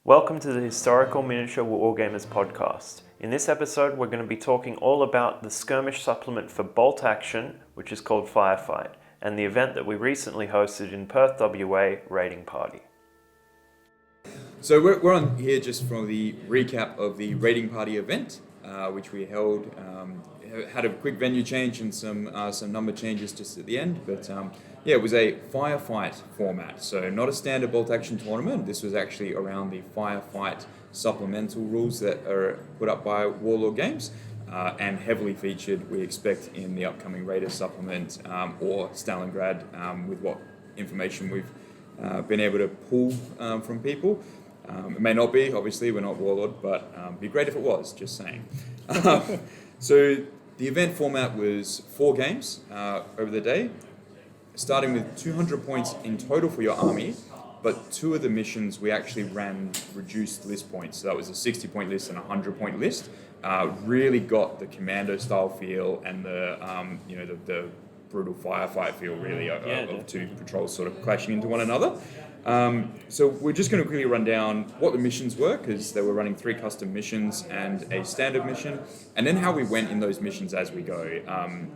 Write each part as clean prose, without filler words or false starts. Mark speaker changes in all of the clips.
Speaker 1: Welcome to the Historical Miniature Wargamers podcast. In this episode, we're going to be talking all about the skirmish supplement for bolt action, which is called Firefight, and the event that we recently hosted in Perth, WA, Raiding Party.
Speaker 2: So we're on here just for the recap of the Raiding Party event, which we held. Had a quick venue change and some number changes just at the end, but it was a firefight format. So not a standard bolt action tournament. This was actually around the firefight supplemental rules that are put up by Warlord Games and heavily featured, we expect, in the upcoming Raiders supplement or Stalingrad with what information we've been able to pull from people. It may not be, obviously, we're not Warlord, but it'd be great if it was, just saying. So the event format was 4 games over the day, starting with 200 points in total for your army, but 2 of the missions we actually ran reduced list points. So that was a 60-point list and a 100-point list. Really got the commando style feel and the brutal firefight feel really of 2 patrols sort of clashing into one another. So we're just going to quickly run down what the missions were, because they were running 3 custom missions and a standard mission, and then how we went in those missions as we go,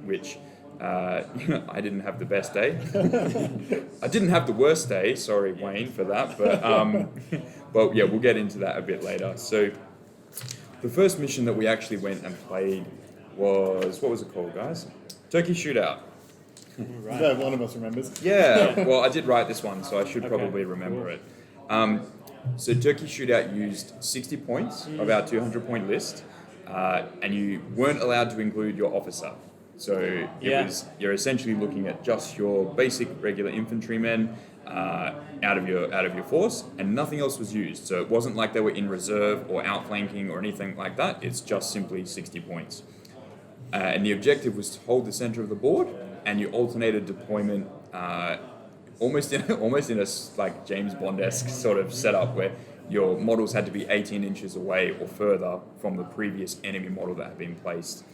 Speaker 2: which I didn't have the best day. I didn't have the worst day, sorry Wayne for that, but yeah, we'll get into that a bit later. So the first mission that we actually went and played was, what was it called, guys? Turkey Shootout.
Speaker 3: Right. That one of us remembers.
Speaker 2: Yeah, well, I did write this one, so I should probably remember it. So Turkey Shootout used 60 points of our 200-point list, and you weren't allowed to include your officer. So you're essentially looking at just your basic regular infantrymen out of your force, and nothing else was used. So it wasn't like they were in reserve or outflanking or anything like that. It's just simply 60 points. And the objective was to hold the center of the board, and you alternated deployment almost in a like James Bond-esque sort of setup where your models had to be 18 inches away or further from the previous enemy model that had been placed,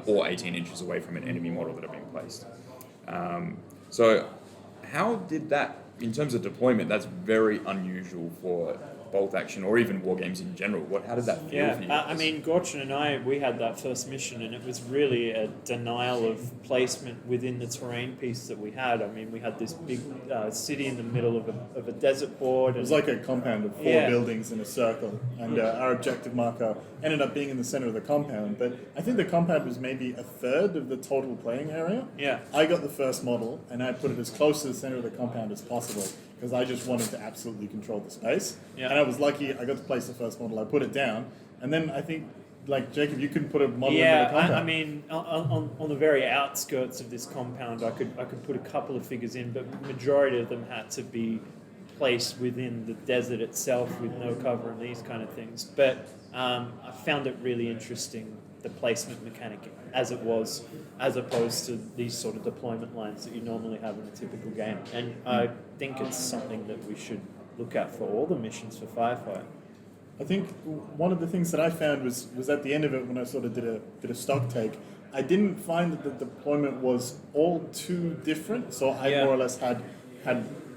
Speaker 2: or 18 inches away from an enemy model that had been placed. So how did that, in terms of deployment, that's very unusual for bolt action or even war games in general. How did that feel for you?
Speaker 4: I mean, Gorchin and we had that first mission, and it was really a denial of placement within the terrain piece that we had. I mean, we had this big city in the middle of a desert board.
Speaker 3: It was like a compound of 4 buildings in a circle, and our objective marker ended up being in the center of the compound, but I think the compound was maybe a third of the total playing area.
Speaker 4: Yeah.
Speaker 3: I got the first model, and I put it as close to the center of the compound as possible, because I just wanted to absolutely control the space.
Speaker 4: Yeah.
Speaker 3: And I was lucky I got to place the first model. I put it down, and then I think, like Jacob, you couldn't put a model into the compound.
Speaker 4: I mean, on the very outskirts of this compound, I could put a couple of figures in, but the majority of them had to be placed within the desert itself with no cover and these kind of things. But I found it really interesting, the placement mechanic as it was, as opposed to these sort of deployment lines that you normally have in a typical game. And I think it's something that we should look at for all the missions for Firefight.
Speaker 3: I think one of the things that I found was at the end of it, when I sort of did a stock take, I didn't find that the deployment was all too different. So I more or less had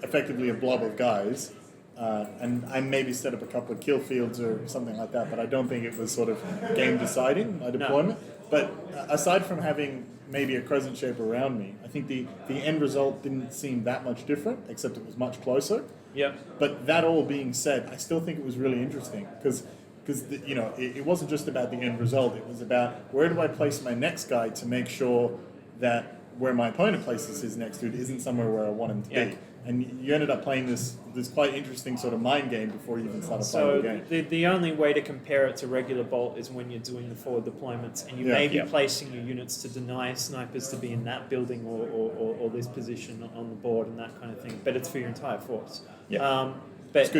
Speaker 3: effectively a blob of guys, and I maybe set up a couple of kill fields or something like that, but I don't think it was sort of game deciding, my deployment. No. But aside from having maybe a crescent shape around me, I think the end result didn't seem that much different, except it was much closer.
Speaker 4: Yeah.
Speaker 3: But that all being said, I still think it was really interesting, because it wasn't just about the end result. It was about, where do I place my next guy to make sure that where my opponent places his next dude isn't somewhere where I want him to be. And you ended up playing this quite interesting sort of mind game before you even started playing the game.
Speaker 4: The only way to compare it to regular bolt is when you're doing the forward deployments, and you may be placing your units to deny snipers to be in that building or this position on the board and that kind of thing. But it's for your entire force.
Speaker 3: Yeah.
Speaker 4: But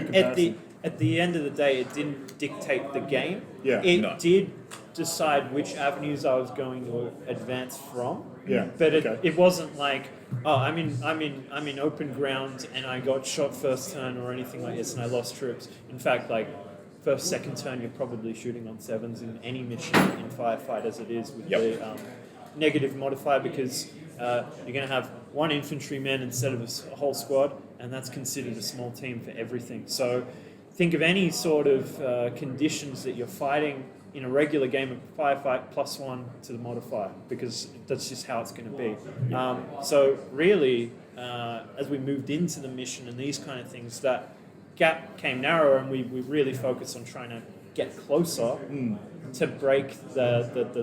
Speaker 4: at the end of the day, it didn't dictate the game.
Speaker 3: Yeah.
Speaker 4: It did decide which avenues I was going to advance from.
Speaker 3: Yeah.
Speaker 4: But it wasn't like, I'm in open ground and I got shot first turn or anything like this and I lost troops. In fact, like first, second turn, you're probably shooting on 7s in any mission in Firefight as it is with the negative modifier, because you're going to have 1 infantryman instead of a whole squad, and that's considered a small team for everything. So think of any sort of conditions that you're fighting in a regular game of Firefight, +1 to the modifier, because that's just how it's going to be. So really, as we moved into the mission and these kind of things, that gap came narrower, and we really focused on trying to get closer to break the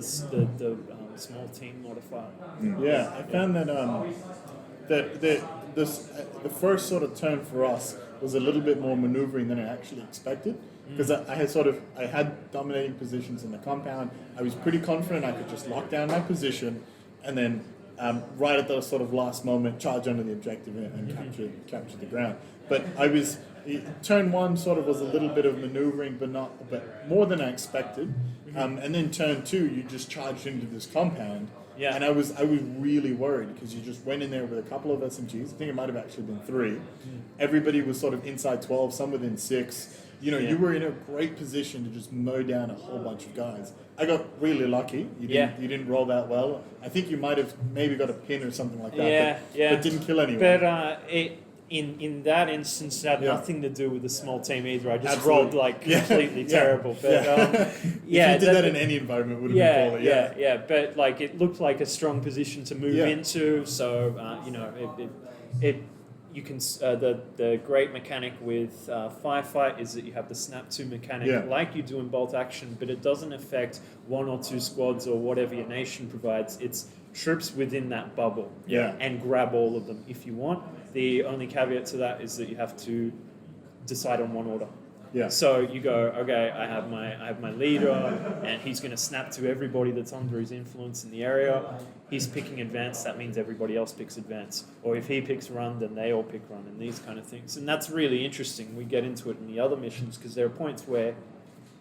Speaker 4: small team modifier.
Speaker 3: Yeah, I found that the first sort of turn for us was a little bit more maneuvering than I actually expected, because I had dominating positions in the compound. I was pretty confident I could just lock down my position, and then right at the sort of last moment charge under the objective and capture the ground. But turn 1 sort of was a little bit of maneuvering, but more than I expected. And then turn 2, you just charged into this compound.
Speaker 4: Yeah.
Speaker 3: And I was really worried, because you just went in there with a couple of SMGs. I think it might have actually been 3. Everybody was sort of inside 12, some within 6. You were in a great position to just mow down a whole bunch of guys. I got really lucky. You didn't roll that well. I think you might have maybe got a pin or something like that. But didn't kill anyone.
Speaker 4: But in that instance, it had nothing to do with the small team either. I just rolled completely terrible. But
Speaker 3: if you did that in any environment, it would have been baller.
Speaker 4: Yeah. But it looked like a strong position to move into. So you can the great mechanic with Firefight is that you have the snap to mechanic like you do in bolt action, but it doesn't affect 1 or 2 squads or whatever your nation provides. It's troops within that bubble and grab all of them if you want. The only caveat to that is that you have to decide on one order.
Speaker 3: Yeah.
Speaker 4: So you go, okay, I have my leader, and he's going to snap to everybody that's under his influence in the area. He's picking advance, that means everybody else picks advance. Or if he picks run, then they all pick run, and these kind of things. And that's really interesting. We get into it in the other missions, because there are points where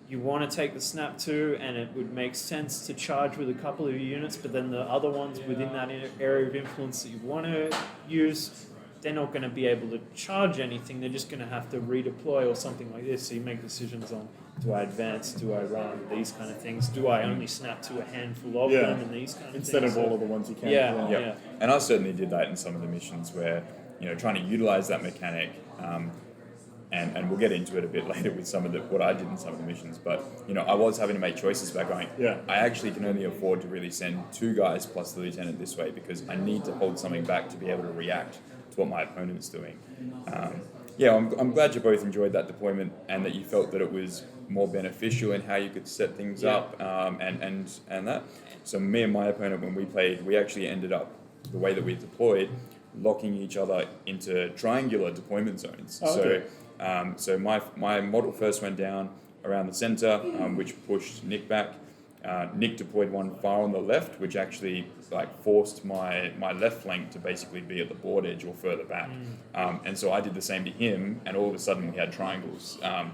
Speaker 4: you want to take the snap to, and it would make sense to charge with a couple of units, but then the other ones within that area of influence that you want to use, they're not going to be able to charge anything. They're just going to have to redeploy or something like this. So you make decisions on, do I advance, do I run, these kind of things. Do I only snap to a handful of them and these kind of
Speaker 3: Instead
Speaker 4: things.
Speaker 3: of all of the ones you can.
Speaker 4: Yeah.
Speaker 2: And I certainly did that in some of the missions where, trying to utilize that mechanic, and we'll get into it a bit later with what I did in some of the missions, but I was having to make choices about going, I actually can only afford to really send 2 guys plus the lieutenant this way, because I need to hold something back to be able to react to what my opponent's doing. I'm glad you both enjoyed that deployment, and that you felt that it was more beneficial in how you could set things up, and that. So me and my opponent, when we played, we actually ended up, the way that we deployed, locking each other into triangular deployment zones. So my model first went down around the center, which pushed Nick back. Nick deployed one far on the left, which actually forced my left flank to basically be at the board edge or further back. And so I did the same to him, and all of a sudden we had triangles. And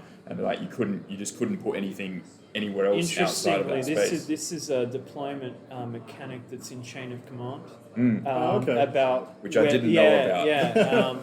Speaker 2: you just couldn't put anything anywhere else outside of that space.
Speaker 4: This is a deployment mechanic that's in Chain of Command.
Speaker 2: Which I didn't know about.
Speaker 4: Yeah.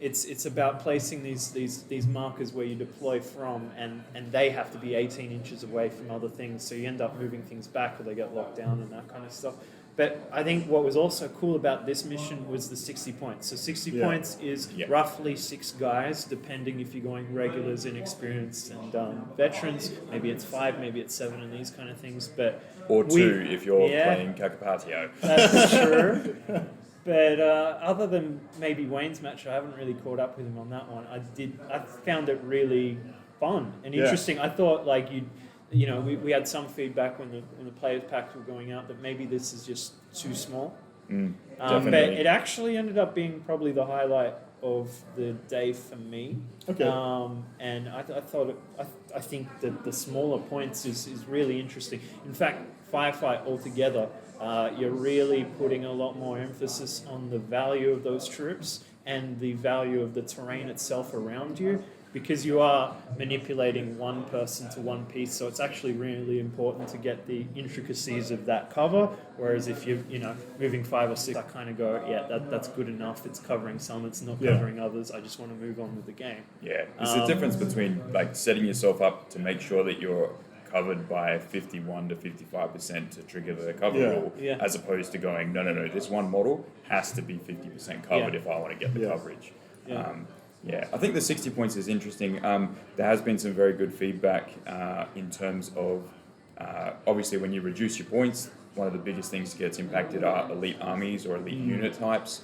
Speaker 4: It's about placing these markers where you deploy from, and they have to be 18 inches away from other things, so you end up moving things back, or they get locked down and that kind of stuff. But I think what was also cool about this mission was the 60 points. So 60 points is roughly 6 guys, depending if you're going regulars, inexperienced, and veterans. Maybe it's 5, maybe it's 7, and these kind of things.
Speaker 2: Or 2 if you're playing Kakapatio.
Speaker 4: That's true. But other than maybe Wayne's match, I haven't really caught up with him on that one. I found it really fun and interesting. I thought we had some feedback when the players packs were going out that maybe this is just too small. But it actually ended up being probably the highlight of the day for me.
Speaker 3: Okay.
Speaker 4: And I think that the smaller points is really interesting. In fact, Firefight altogether, you're really putting a lot more emphasis on the value of those troops and the value of the terrain itself around you, because you are manipulating one person to one piece, so it's actually really important to get the intricacies of that cover. Whereas if you're moving 5 or 6, I kind of go, that's good enough. It's covering some, it's not covering others. I just want to move on with the game. Yeah,
Speaker 2: there's a difference between setting yourself up to make sure that you're covered by 51 to 55% to trigger the cover rule, as opposed to going, no, this one model has to be 50% covered if I want to get the coverage. Yeah, I think the 60 points is interesting. There has been some very good feedback in terms of, obviously when you reduce your points, one of the biggest things that gets impacted are elite armies or elite unit types.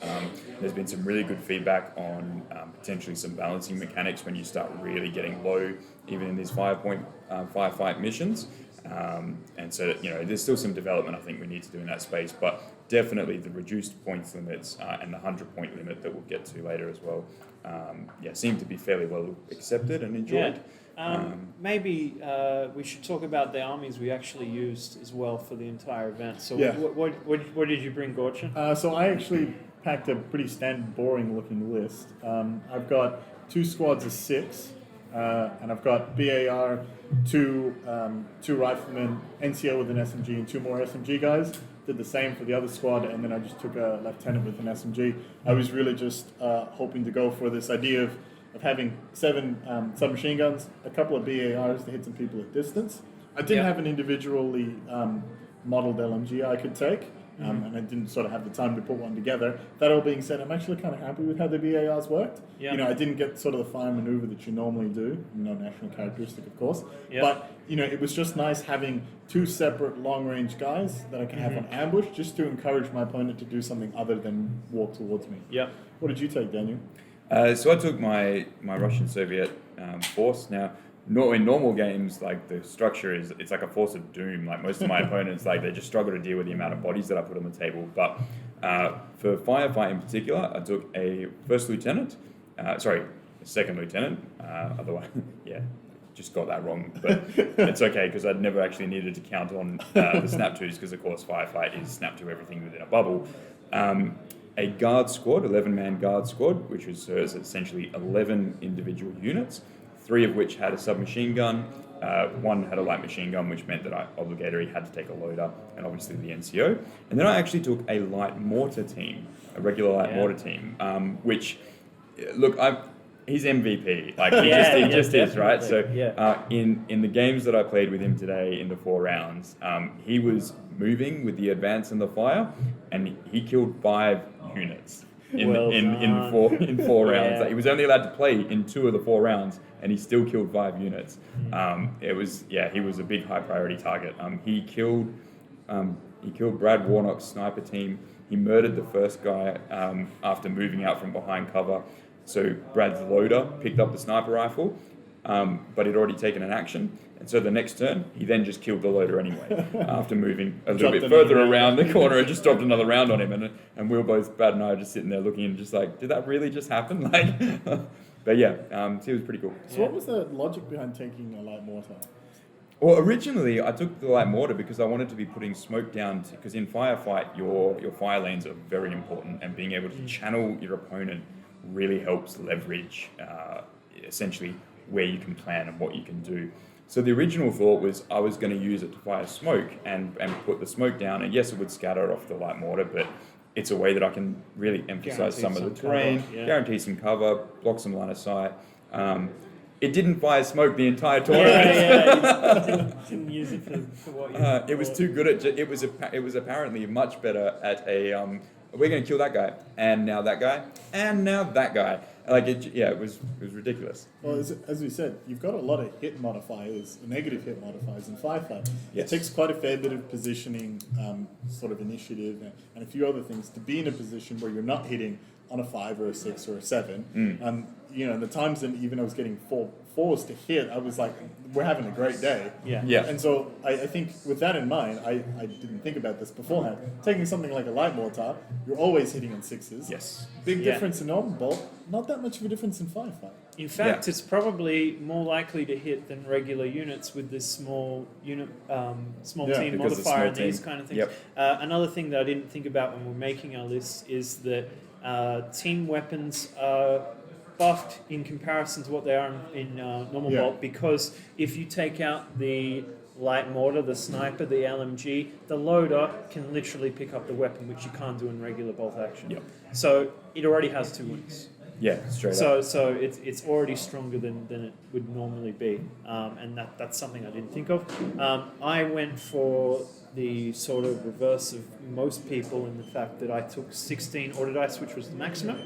Speaker 2: There's been some really good feedback on potentially some balancing mechanics when you start really getting low, even in these firefight missions. And so, there's still some development I think we need to do in that space, but definitely the reduced points limits and the 100-point limit that we'll get to later as well, seem to be fairly well accepted and enjoyed.
Speaker 4: Maybe we should talk about the armies we actually used as well for the entire event. So what did you bring, Gorchin?
Speaker 3: So I actually packed a pretty standard, boring-looking list. I've got 2 squads of 6, and I've got BAR, 2 riflemen, NCO with an SMG, and 2 more SMG guys. Did the same for the other squad, and then I just took a lieutenant with an SMG. I was really just hoping to go for this idea of having 7 submachine guns, a couple of BARs to hit some people at distance. I didn't have an individually modeled LMG I could take, and I didn't sort of have the time to put one together. That all being said, I'm actually kind of happy with how the BARs worked. I didn't get sort of the fire maneuver that you normally do, national characteristic of course, but it was just nice having 2 separate long-range guys that I can have on ambush just to encourage my opponent to do something other than walk towards me. What did you take, Daniel?
Speaker 2: So I took my Russian Soviet force. Now, in normal games, like the structure it's like a force of doom. Like most of my opponents, like they just struggle to deal with the amount of bodies that I put on the table. But for Firefight in particular, I took a second lieutenant. Otherwise, just got that wrong. But it's okay because I'd never actually needed to count on the snap twos because of course Firefight is snap to everything within a bubble. A guard squad, 11-man guard squad, which was essentially 11 individual units, 3 of which had a submachine gun, 1 had a light machine gun, which meant that I obligatory had to take a loader, and obviously the NCO. And then I actually took a light mortar team, a regular light mortar team, which, look, he's MVP. Like he just is, right? So in the games that I played with him today in the 4 rounds, he was moving with the advance and the fire, and he killed 5 units in 4 rounds. Like, he was only allowed to play in 2 of the 4 rounds, and he still killed 5 units. He was a big high priority target. He killed Brad Warnock's sniper team. He murdered the first guy after moving out from behind cover. So Brad's loader picked up the sniper rifle, but he'd already taken an action. And so the next turn, he then just killed the loader anyway, after moving a little bit further around the corner and just dropped another round on him. And we were both, Brad and I, just sitting there looking and just like, did that really just happen? But it was pretty cool.
Speaker 3: So what was the logic behind taking a light mortar?
Speaker 2: Well, originally I took the light mortar because I wanted to be putting smoke down, because in Firefight, your fire lanes are very important, and being able to channel your opponent really helps leverage essentially where you can plan and what you can do. So the original thought was I was going to use it to fire smoke and put the smoke down, and yes, it would scatter off the light mortar, but it's a way that I can really emphasize some of the terrain, guarantee some cover, block some line of sight. It didn't fire smoke the entire tournament.
Speaker 4: Didn't use it for what you
Speaker 2: it was too good at it was apparently much better at we're going to kill that guy, and now that guy, and now that guy. It was ridiculous.
Speaker 3: Well, as we said, you've got a lot of hit modifiers, negative hit modifiers in Firefight. Yes. It takes quite a fair bit of positioning, sort of initiative, and a few other things to be in a position where you're not hitting on a 5 or a 6 or a 7. The times that even I was getting 4s to hit, I was like, we're having a great day.
Speaker 4: Yeah.
Speaker 3: And so I think with that in mind, I didn't think about this beforehand. Taking something like a light mortar, you're always hitting on 6s.
Speaker 2: Yes.
Speaker 3: Big difference in normal bolt, not that much of a difference in Firefight.
Speaker 4: In fact, it's probably more likely to hit than regular units with this small unit, team modifier and these kind of things.
Speaker 2: Yep.
Speaker 4: Another thing that I didn't think about when we're making our lists is that team weapons are buffed in comparison to what they are in normal bolt, because if you take out the light mortar, the sniper, the LMG, the loader can literally pick up the weapon, which you can't do in regular bolt action.
Speaker 2: Yep.
Speaker 4: So it already has 2 wounds.
Speaker 2: Yeah, straight up.
Speaker 4: So it's already stronger than it would normally be, and that's something I didn't think of. I went for the sort of reverse of most people in the fact that I took 16 order dice, which was the maximum.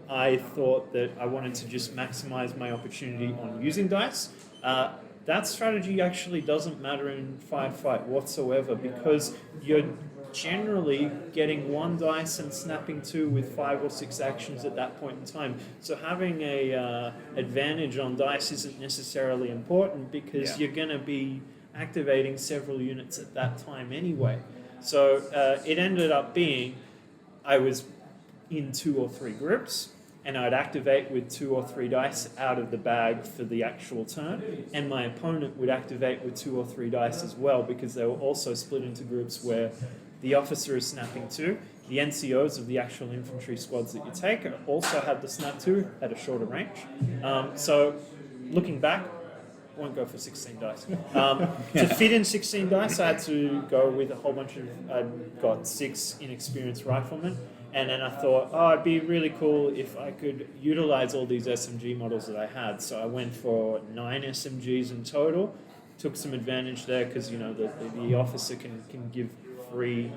Speaker 4: I thought that I wanted to just maximize my opportunity on using dice. That strategy actually doesn't matter in Firefight whatsoever, because you're generally getting 1 dice and snapping 2 with 5 or 6 actions at that point in time. So having a advantage on dice isn't necessarily important, because you're going to be activating several units at that time anyway. So it ended up being I was in 2 or 3 groups, and I'd activate with 2 or 3 dice out of the bag for the actual turn, and my opponent would activate with 2 or 3 dice as well, because they were also split into groups where the officer is snapping 2. The NCOs of the actual infantry squads that you take also have the snap 2 at a shorter range. So looking back, I won't go for 16 dice. To fit in 16 dice, I had to go with a whole bunch of, I'd got 6 inexperienced riflemen, and then I thought, it'd be really cool if I could utilize all these SMG models that I had. So I went for 9 SMGs in total. Took some advantage there, because the officer can give free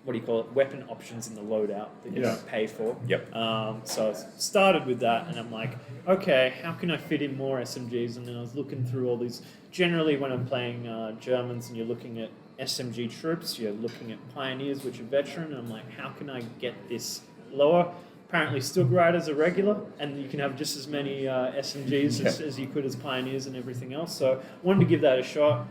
Speaker 4: weapon options in the loadout that you don't pay for. So I started with that, and I'm like, okay, how can I fit in more SMGs? And then I was looking through all these. Generally, when I'm playing Germans and you're looking at SMG troops, you're looking at pioneers, which are veteran, and I'm like, how can I get this lower? Apparently, Stug Riders are regular, and you can have just as many SMGs as you could as pioneers and everything else. So I wanted to give that a shot.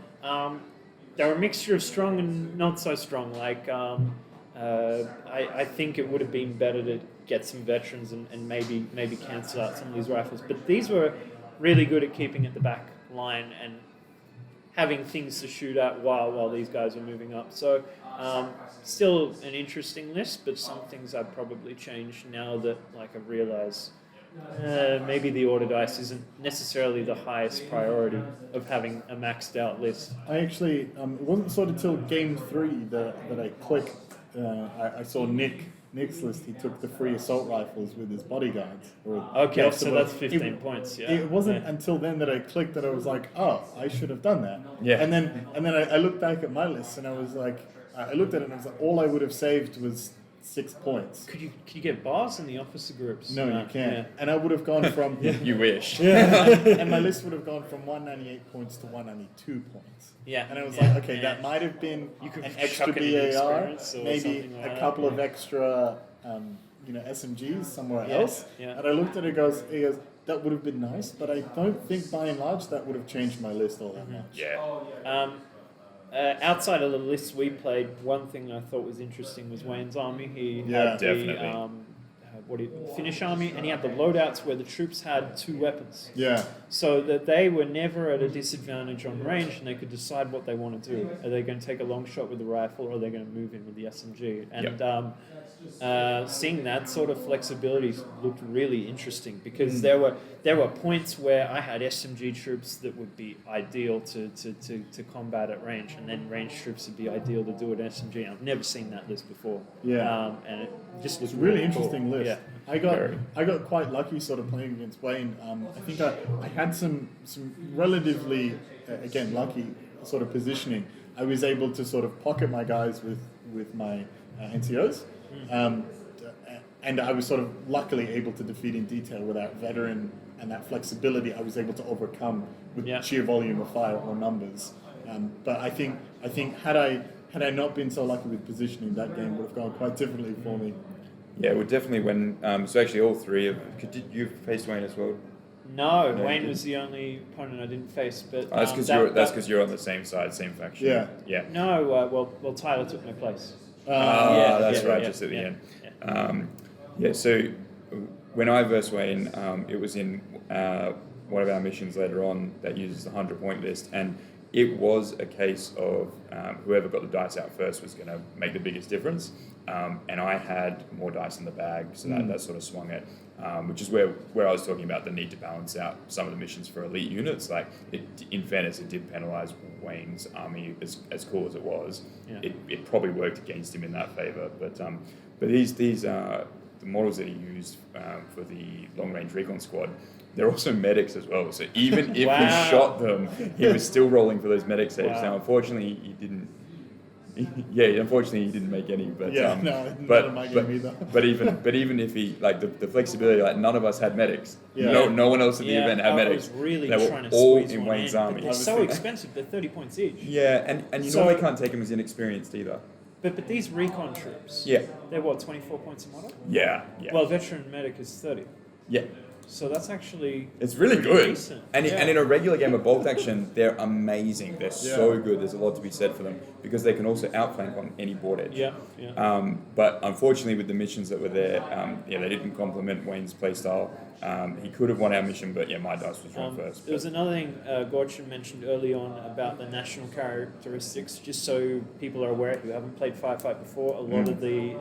Speaker 4: They're a mixture of strong and not so strong. Like, I think it would have been better to get some veterans and maybe cancel out some of these rifles. But these were really good at keeping at the back line and having things to shoot at while these guys are moving up. So still an interesting list, but some things I'd probably change now that I realise maybe the order dice isn't necessarily the highest priority of having a maxed out list.
Speaker 3: I actually, it wasn't sort of till game 3 that I clicked. I saw Nick's list. He took the 3 assault rifles with his bodyguards.
Speaker 4: Okay, so that's 15 points. Yeah.
Speaker 3: It wasn't until then that I clicked that I was like, oh, I should have done that.
Speaker 2: Yeah.
Speaker 3: And then I looked back at my list and I was like, I looked at it and I was like, all I would have saved was 6 points.
Speaker 4: Could you get bars in the officer groups?
Speaker 3: No, you can't. Yeah. And I would have gone from...
Speaker 2: You wish.
Speaker 3: And my list would have gone from 198 points to 192 points.
Speaker 4: Yeah.
Speaker 3: And I was like, okay, that might have been an extra BAR, maybe a couple of extra SMGs somewhere else.
Speaker 4: Yeah.
Speaker 3: And I looked at it, he goes, that would have been nice, but I don't think by and large that would have changed my list all that much.
Speaker 2: Yeah.
Speaker 4: Outside of the lists we played, one thing I thought was interesting was Wayne's army. He had the Finnish army, and he had the loadouts where the troops had 2 weapons.
Speaker 3: Yeah.
Speaker 4: So that they were never at a disadvantage on range, and they could decide what they want to do. Are they going to take a long shot with the rifle, or are they going to move in with the SMG? And seeing that sort of flexibility looked really interesting, because there were points where I had SMG troops that would be ideal to combat at range, and then range troops would be ideal to do at SMG. I've never seen that list before. Yeah. And it just looks
Speaker 3: really
Speaker 4: cool.
Speaker 3: Interesting list.
Speaker 4: Yeah.
Speaker 3: I got quite lucky sort of playing against Wayne. I think I had some relatively again lucky sort of positioning. I was able to sort of pocket my guys with my NCOs. And I was sort of luckily able to defeat in detail with that veteran and that flexibility I was able to overcome with sheer volume of fire or numbers. But I think had I not been so lucky with positioning, that game would have gone quite differently for me.
Speaker 2: Yeah, well, definitely when... so actually all 3 of... Did you face Wayne as well?
Speaker 4: No, Wayne was the only opponent I didn't face. But
Speaker 2: that's because you're on the same side, same faction. Yeah.
Speaker 4: No, well, Tyler took my place.
Speaker 2: That's right, just at the end. So when I versed Wayne, it was in one of our missions later on that uses the 100-point list, and it was a case of whoever got the dice out first was going to make the biggest difference. And I had more dice in the bag, so that sort of swung it, which is where I was talking about the need to balance out some of the missions for elite units. Like, in fairness, it did penalise Wayne's army as cool as it was. Yeah. It probably worked against him in that favour. But these are the models that he used for the long-range recon squad. They're also medics as well. So even if he shot them, he was still rolling for those medic saves. Now, unfortunately, he didn't Yeah, unfortunately he didn't make any, but
Speaker 3: not in my game either.
Speaker 2: but even if he like the flexibility, like none of us had medics.
Speaker 3: Yeah.
Speaker 2: No one else at the event had
Speaker 4: I
Speaker 2: medics.
Speaker 4: was really
Speaker 2: They were
Speaker 4: trying to
Speaker 2: all
Speaker 4: squeeze
Speaker 2: in
Speaker 4: one
Speaker 2: Wayne's
Speaker 4: in,
Speaker 2: army.
Speaker 4: but they're so expensive. They're 30 points each.
Speaker 2: Yeah, and you
Speaker 4: So-
Speaker 2: normally can't take them as inexperienced either.
Speaker 4: But these recon troops,
Speaker 2: Yeah.
Speaker 4: they're what, 24 points a model?
Speaker 2: Yeah.
Speaker 4: Well, veteran medic is 30.
Speaker 2: Yeah.
Speaker 4: So that's actually
Speaker 2: It's really
Speaker 4: pretty
Speaker 2: good.
Speaker 4: decent.
Speaker 2: And in a regular game of bolt action, they're amazing. They're so
Speaker 3: Yeah.
Speaker 2: good. There's a lot to be said for them because they can also outflank on any board edge.
Speaker 4: Yeah, yeah.
Speaker 2: But unfortunately, with the missions that were there, they didn't complement Wayne's playstyle. He could have won our mission, but my dice was wrong first.
Speaker 4: There was another thing Gorchin mentioned early on about the national characteristics, just so people are aware who haven't played Firefight before, a lot of the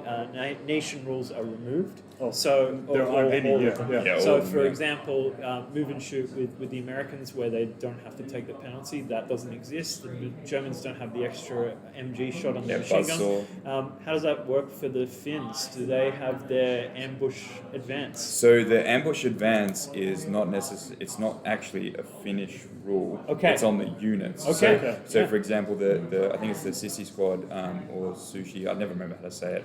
Speaker 4: nation rules are removed.
Speaker 3: Oh,
Speaker 4: so
Speaker 3: there aren't any,
Speaker 4: all
Speaker 3: yeah,
Speaker 4: of them.
Speaker 3: yeah.
Speaker 2: Yeah, all
Speaker 4: So
Speaker 2: of them,
Speaker 4: for
Speaker 2: yeah.
Speaker 4: example, move and shoot with the Americans where they don't have to take the penalty, that doesn't exist. The Germans don't have the extra MG shot on the machine
Speaker 2: buzzsaw.
Speaker 4: gun. How does that work for the Finns? Do they have their ambush advance?
Speaker 2: So the ambush advance is not necessary. It's not actually a Finnish rule.
Speaker 4: Okay.
Speaker 2: It's on the units.
Speaker 4: Okay.
Speaker 2: So
Speaker 4: Yeah.
Speaker 2: for example, the I think it's the Sissy Squad or Sushi. I never remember how to say it.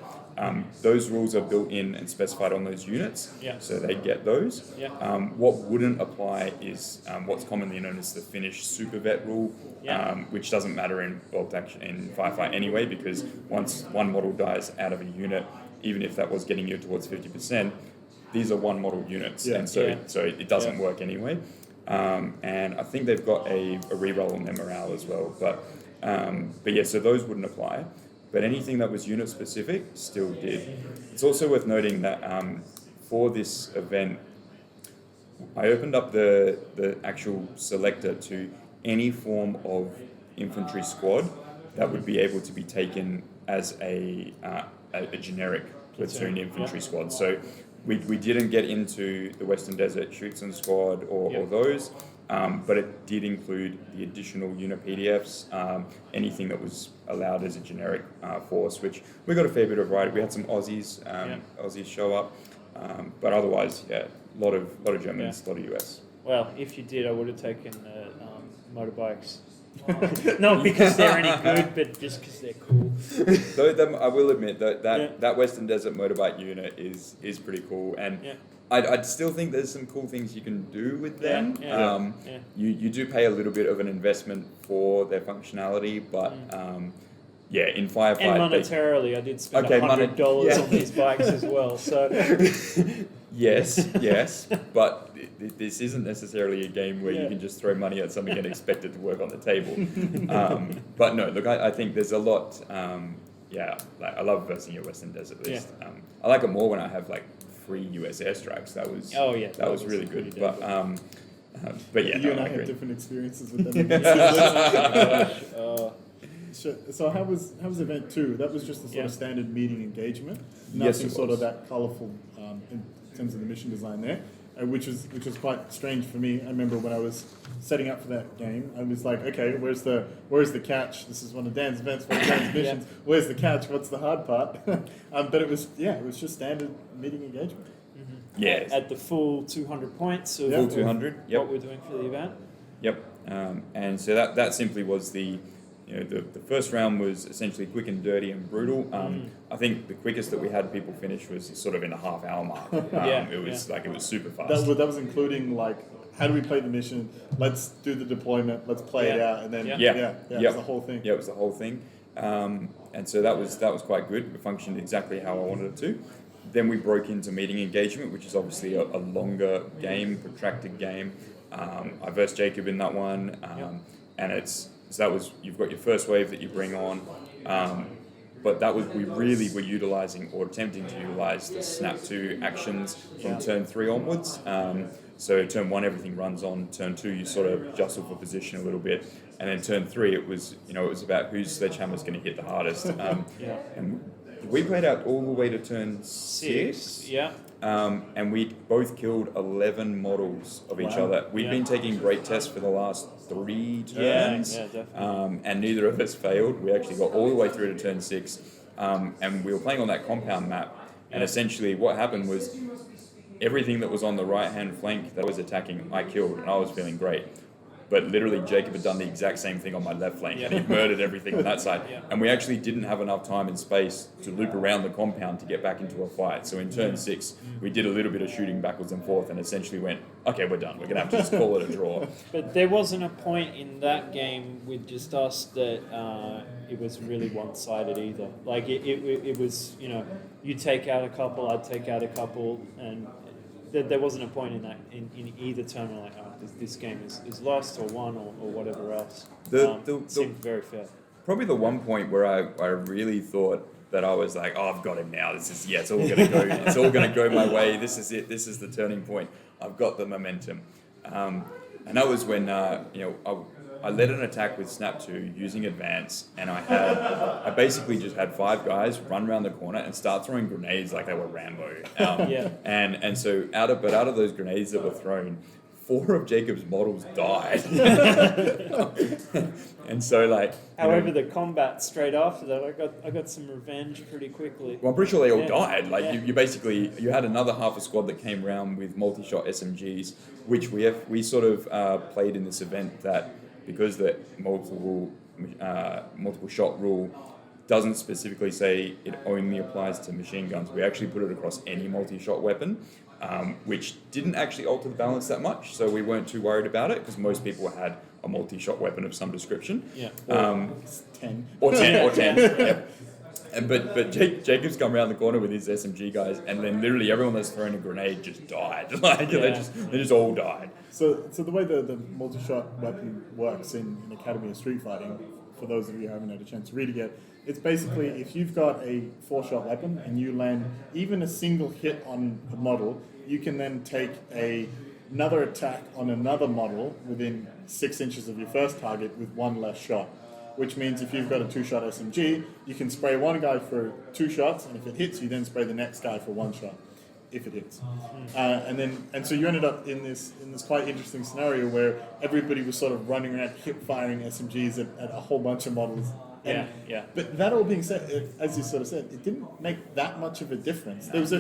Speaker 2: Those rules are built in and specified on those units.
Speaker 4: Yeah.
Speaker 2: So they get those.
Speaker 4: Yeah.
Speaker 2: What wouldn't apply is what's commonly known as the Finnish super vet rule,
Speaker 4: Yeah.
Speaker 2: which doesn't matter in bolt action in Firefight anyway, because once one model dies out of a unit, even if that was getting you towards 50%. These are one model units,
Speaker 3: Yeah.
Speaker 2: and so it doesn't
Speaker 4: Yeah.
Speaker 2: work anyway. And I think they've got a reroll on their morale as well. But yeah, so those wouldn't apply. But anything that was unit specific still did. It's also worth noting that for this event, I opened up the actual selector to any form of infantry squad that would be able to be taken as a generic platoon infantry squad. So we didn't get into the Western Desert Schutzen squad or those, but it did include the additional unit PDFs, anything that was allowed as a generic force, which we got a fair bit of variety. We had some Aussies show up, but otherwise, a lot of Germans, a lot of US.
Speaker 4: Well, if you did, I would have taken motorbikes. Not because they're any good, but just because they're cool.
Speaker 2: Though I will admit that Western Desert motorbike unit is pretty cool, and I'd still think there's some cool things you can do with them. You do pay a little bit of an investment for their functionality, but in Firefight.
Speaker 4: And monetarily, I did spend $100 on these bikes as well. So
Speaker 2: yes, but this isn't necessarily a game where you can just throw money at something and expect it to work on the table. But no, look, I think there's a lot. I love versing your Western Desert list. I like it more when I have like free US airstrikes. That was that was really good. But yeah,
Speaker 3: you and I
Speaker 2: agree.
Speaker 3: had different experiences with them. So how was event 2? That was just a sort of standard meeting engagement.
Speaker 2: Yes,
Speaker 3: Nothing
Speaker 2: it
Speaker 3: sort
Speaker 2: was.
Speaker 3: of that colourful in terms of the mission design there, which was quite strange for me. I remember when I was setting up for that game, I was like, okay, where's the catch? This is one of Dan's events, one of Dan's missions. Where's the catch? What's the hard part? But it was just standard meeting engagement.
Speaker 2: Yes.
Speaker 4: at the full 200 points of
Speaker 2: Full 200. Yep.
Speaker 4: what we're doing for the event.
Speaker 2: Yep. And so that simply was the first round was essentially quick and dirty and brutal. I think the quickest that we had people finish was sort of in a half-hour mark. It was super fast.
Speaker 3: That was including like, how do we play the mission? Let's do the deployment. Let's play it out, and then it was the whole thing.
Speaker 2: Yeah, it was the whole thing. And so that was quite good. It functioned exactly how I wanted it to. Then we broke into meeting engagement, which is obviously a longer game, protracted game. I versed Jacob in that one, and you've got your first wave that you bring on, but we really were utilising or attempting to utilise the snap 2 actions from turn 3 onwards. So turn 1 everything runs on, turn 2 you sort of jostle for position a little bit, and then turn 3 it was about whose sledgehammer's going to hit the hardest. And we played out all the way to turn 6. And we both killed 11 models of each other. We've been taking break tests for the last 3 turns, and neither of us failed. We actually got all the way through to turn 6, and we were playing on that compound map. And essentially what happened was everything that was on the right-hand flank that was attacking, I killed, and I was feeling great. but literally Jacob had done the exact same thing on my left flank, and he murdered everything on that side.
Speaker 4: Yeah.
Speaker 2: And we actually didn't have enough time and space to loop around the compound to get back into a fight. So in turn 6, we did a little bit of shooting backwards and forth, and essentially went, okay, we're done. We're going to have to just call it a draw.
Speaker 4: But there wasn't a point in that game with just us that it was really one-sided either. Like it was, you take out a couple, I'd take out a couple, and there wasn't a point in that in either turn like, this game is lost or won or whatever else. Seemed very fair.
Speaker 2: Probably the one point where I really thought that I was like, oh, I've got him now. It's all going to go. It's all going to go my way. This is it. This is the turning point. I've got the momentum. And that was when I led an attack with Snap 2 using advance, and I basically just had 5 guys run around the corner and start throwing grenades like they were Rambo. And so out of those grenades that were thrown, 4 of Jacob's models died. And so
Speaker 4: however, the combat straight after that, I got some revenge pretty quickly.
Speaker 2: Well, I'm pretty sure they all died. You had another half a squad that came around with multi-shot SMGs, which we sort of played in this event that because the multiple shot rule doesn't specifically say it only applies to machine guns. We actually put it across any multi-shot weapon, which didn't actually alter the balance that much, so we weren't too worried about it because most people had a multi-shot weapon of some description.
Speaker 3: Yeah. 10.
Speaker 2: Or 10. Yeah. But Jacob's come around the corner with his SMG guys, and then literally everyone that's thrown a grenade just died. They just all died.
Speaker 3: So the way the multi-shot weapon works in Academy of Street Fighting, for those of you who haven't had a chance to read it yet, it's basically if you've got a 4-shot weapon and you land even a single hit on a model, you can then take another attack on another model within 6 inches of your first target with 1 less shot. Which means if you've got a 2-shot SMG, you can spray one guy for 2 shots, and if it hits, you then spray the next guy for 1 shot, if it hits. And so you ended up in this quite interesting scenario where everybody was sort of running around hip firing SMGs at a whole bunch of models. But that all being said, as you sort of said, it didn't make that much of a difference. There was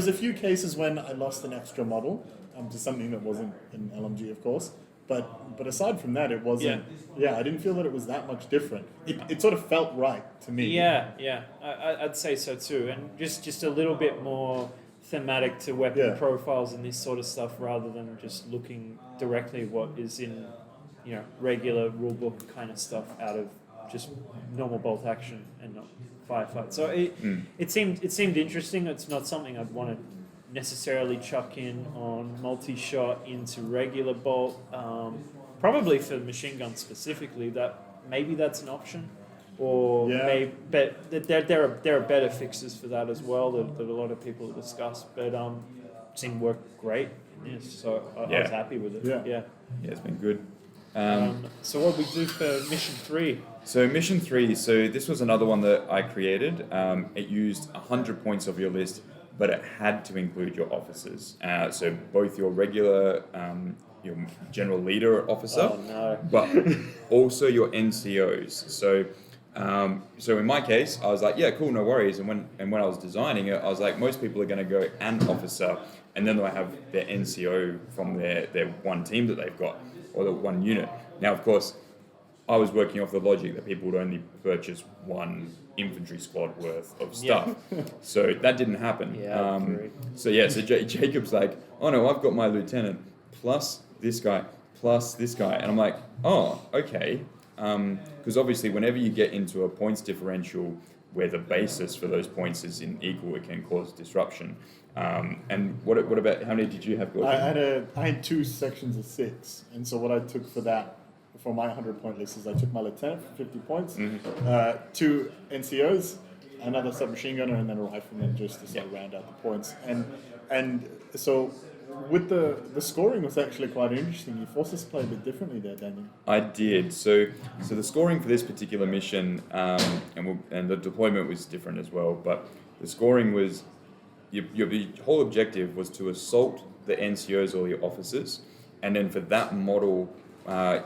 Speaker 3: a few cases when I lost an extra model to something that wasn't an LMG, of course. But aside from that, it wasn't. Yeah, I didn't feel that it was that much different. It sort of felt right to me.
Speaker 4: Yeah, I'd say so too, and just a little bit more thematic to weapon profiles and this sort of stuff, rather than just looking directly at what is in, regular rulebook kind of stuff out of just normal bolt action and not firefight. So it seemed interesting. It's not something I'd want to necessarily chuck in on multi-shot into regular bolt. Probably for machine guns specifically, maybe that's an option. But there are better fixes for that as well that a lot of people have discussed. But seemed to work great. Yes, so I was happy with it. Yeah,
Speaker 2: it's been good.
Speaker 4: So what we do for mission 3?
Speaker 2: So mission 3, this was another one that I created. It used 100 points of your list, but it had to include your officers. So both your regular, your general leader officer, but also your NCOs. So in my case, I was like, yeah, cool, no worries. And when I was designing it, I was like, most people are going to go an officer, and then they'll have their NCO from their one team that they've got, or the one unit. Now, of course, I was working off the logic that people would only purchase 1 infantry squad worth of stuff. So that didn't happen. So Jacob's like, oh no, I've got my lieutenant plus this guy plus this guy. And I'm like, oh, okay. Because obviously whenever you get into a points differential where the basis for those points is equal, it can cause disruption. And what about, how many did you have?
Speaker 3: I had 2 sections of 6. And so what I took for that, for my 100-point list, is I took my lieutenant for 50 points, 2 NCOs, another submachine gunner, and then a rifleman just to sort of round out the points. And so with the scoring was actually quite interesting. You forced us to play a bit differently there, Daniel.
Speaker 2: I did. So the scoring for this particular mission, and the deployment was different as well, but the scoring was, your whole objective was to assault the NCOs or the officers, and then for that model,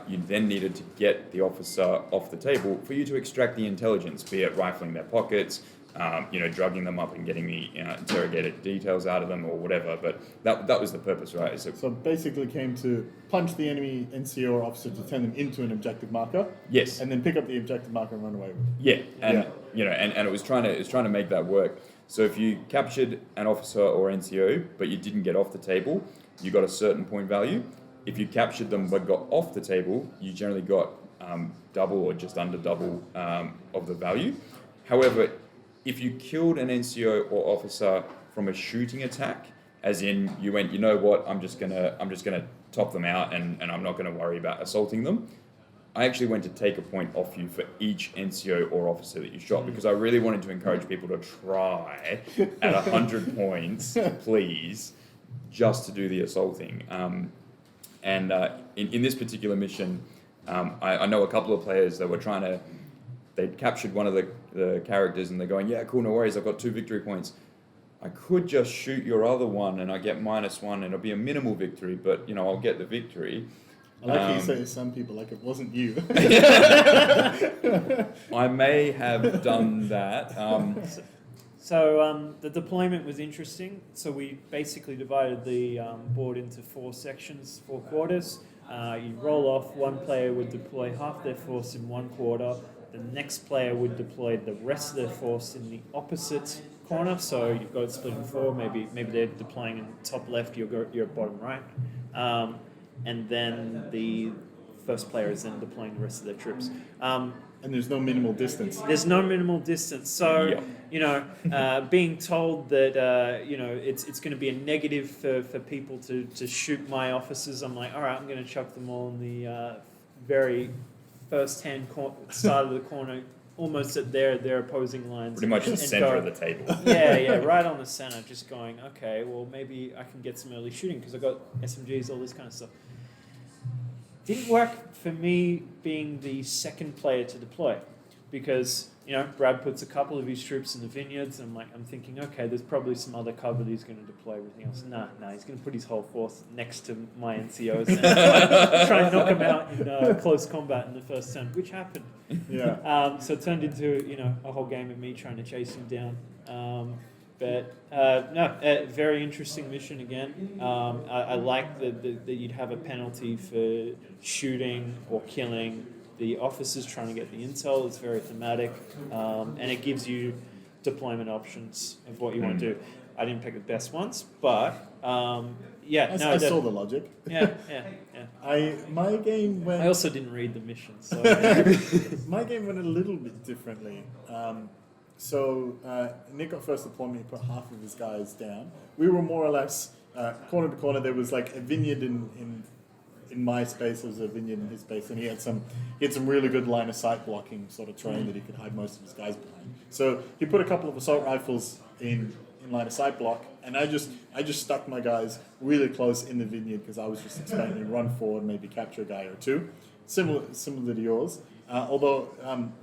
Speaker 2: you then needed to get the officer off the table for you to extract the intelligence, be it rifling their pockets, drugging them up and getting the interrogated details out of them or whatever. But that was the purpose, right?
Speaker 3: So basically came to punch the enemy NCO or officer to turn them into an objective marker.
Speaker 2: Yes.
Speaker 3: And then pick up the objective marker and run away with it.
Speaker 2: Yeah, and and it was trying to make that work. So if you captured an officer or NCO but you didn't get off the table, you got a certain point value. If you captured them but got off the table, you generally got double or just under double of the value. However, if you killed an NCO or officer from a shooting attack, as in you went, you know what, I'm just gonna top them out and I'm not gonna worry about assaulting them, I actually went to take a point off you for each NCO or officer that you shot, because I really wanted to encourage people to try at 100 points, please, just to do the assaulting. In this particular mission, I know a couple of players that were they'd captured one of the characters and they're going, yeah, cool, no worries, I've got 2 victory points. I could just shoot your other one and I get -1 and it'll be a minimal victory, but I'll get the victory.
Speaker 3: I like how you say to some people, like it wasn't you.
Speaker 2: I may have done that.
Speaker 4: So the deployment was interesting. So we basically divided the board into 4 sections, 4 quarters. You roll off, one player would deploy half their force in one quarter. The next player would deploy the rest of their force in the opposite corner. So you've got it split in 4. Maybe they're deploying in top left, you're bottom right. And then the first player is then deploying the rest of their troops.
Speaker 3: And there's no minimal distance.
Speaker 4: There's no minimal distance. So, being told that, it's going to be a negative for people to shoot my officers, I'm like, all right, I'm going to chuck them all in the very first-hand side of the corner, almost at their opposing lines.
Speaker 2: Pretty much the center of the table.
Speaker 4: Yeah, right on the center, just going, okay, well, maybe I can get some early shooting because I got SMGs, all this kind of stuff. Didn't work for me being the second player to deploy because, Brad puts a couple of his troops in the vineyards and I'm thinking, okay, there's probably some other cover that he's going to deploy, everything else. Nah, he's going to put his whole force next to my NCOs and try and knock them out in close combat in the first turn, which happened.
Speaker 3: Yeah.
Speaker 4: So it turned into, a whole game of me trying to chase him down. Very interesting mission again. I like that you'd have a penalty for shooting or killing the officers trying to get the intel. It's very thematic, and it gives you deployment options of what you want to do. I didn't pick the best ones, but I
Speaker 3: saw the logic.
Speaker 4: Yeah.
Speaker 3: My game went.
Speaker 4: I also didn't read the mission, so
Speaker 3: my game went a little bit differently. So Nick got first deployment. He put half of his guys down. We were more or less corner to corner. There was like a vineyard in my space. There was a vineyard in his space, and he had some really good line of sight blocking sort of terrain that he could hide most of his guys behind. So he put a couple of assault rifles in line of sight block, and I just stuck my guys really close in the vineyard because I was just expecting to run forward, maybe capture a guy or two, similar to yours. Although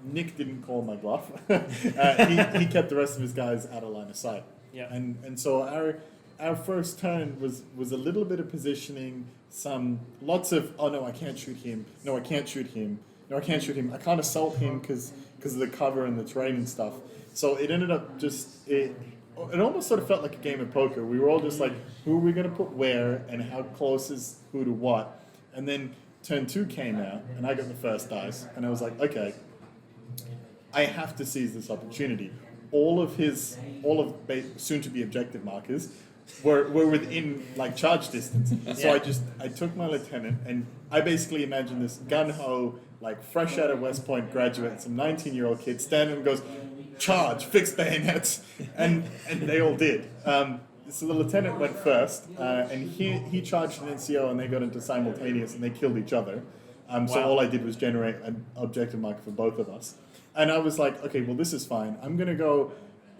Speaker 3: Nick didn't call my bluff, he kept the rest of his guys out of line of sight.
Speaker 4: Yeah.
Speaker 3: And so our first turn was a little bit of positioning, lots of I can't shoot him. No, I can't shoot him. No, I can't shoot him. I can't assault him because of the cover and the terrain and stuff. So it ended up it almost sort of felt like a game of poker. We were all just like, who are we going to put where and how close is who to what? And then turn 2 came out, and I got the first dice, and I was like, okay, I have to seize this opportunity. All of soon-to-be objective markers were within charge distance. So I took my lieutenant, and I basically imagined this gun-ho, fresh out of West Point graduate, some 19-year-old kid standing and goes, charge, fix bayonets, and they all did. So the lieutenant went first, and he charged an NCO, and they got into simultaneous, and they killed each other. So all I did was generate an objective marker for both of us. And I was like, okay, well, this is fine. I'm going to go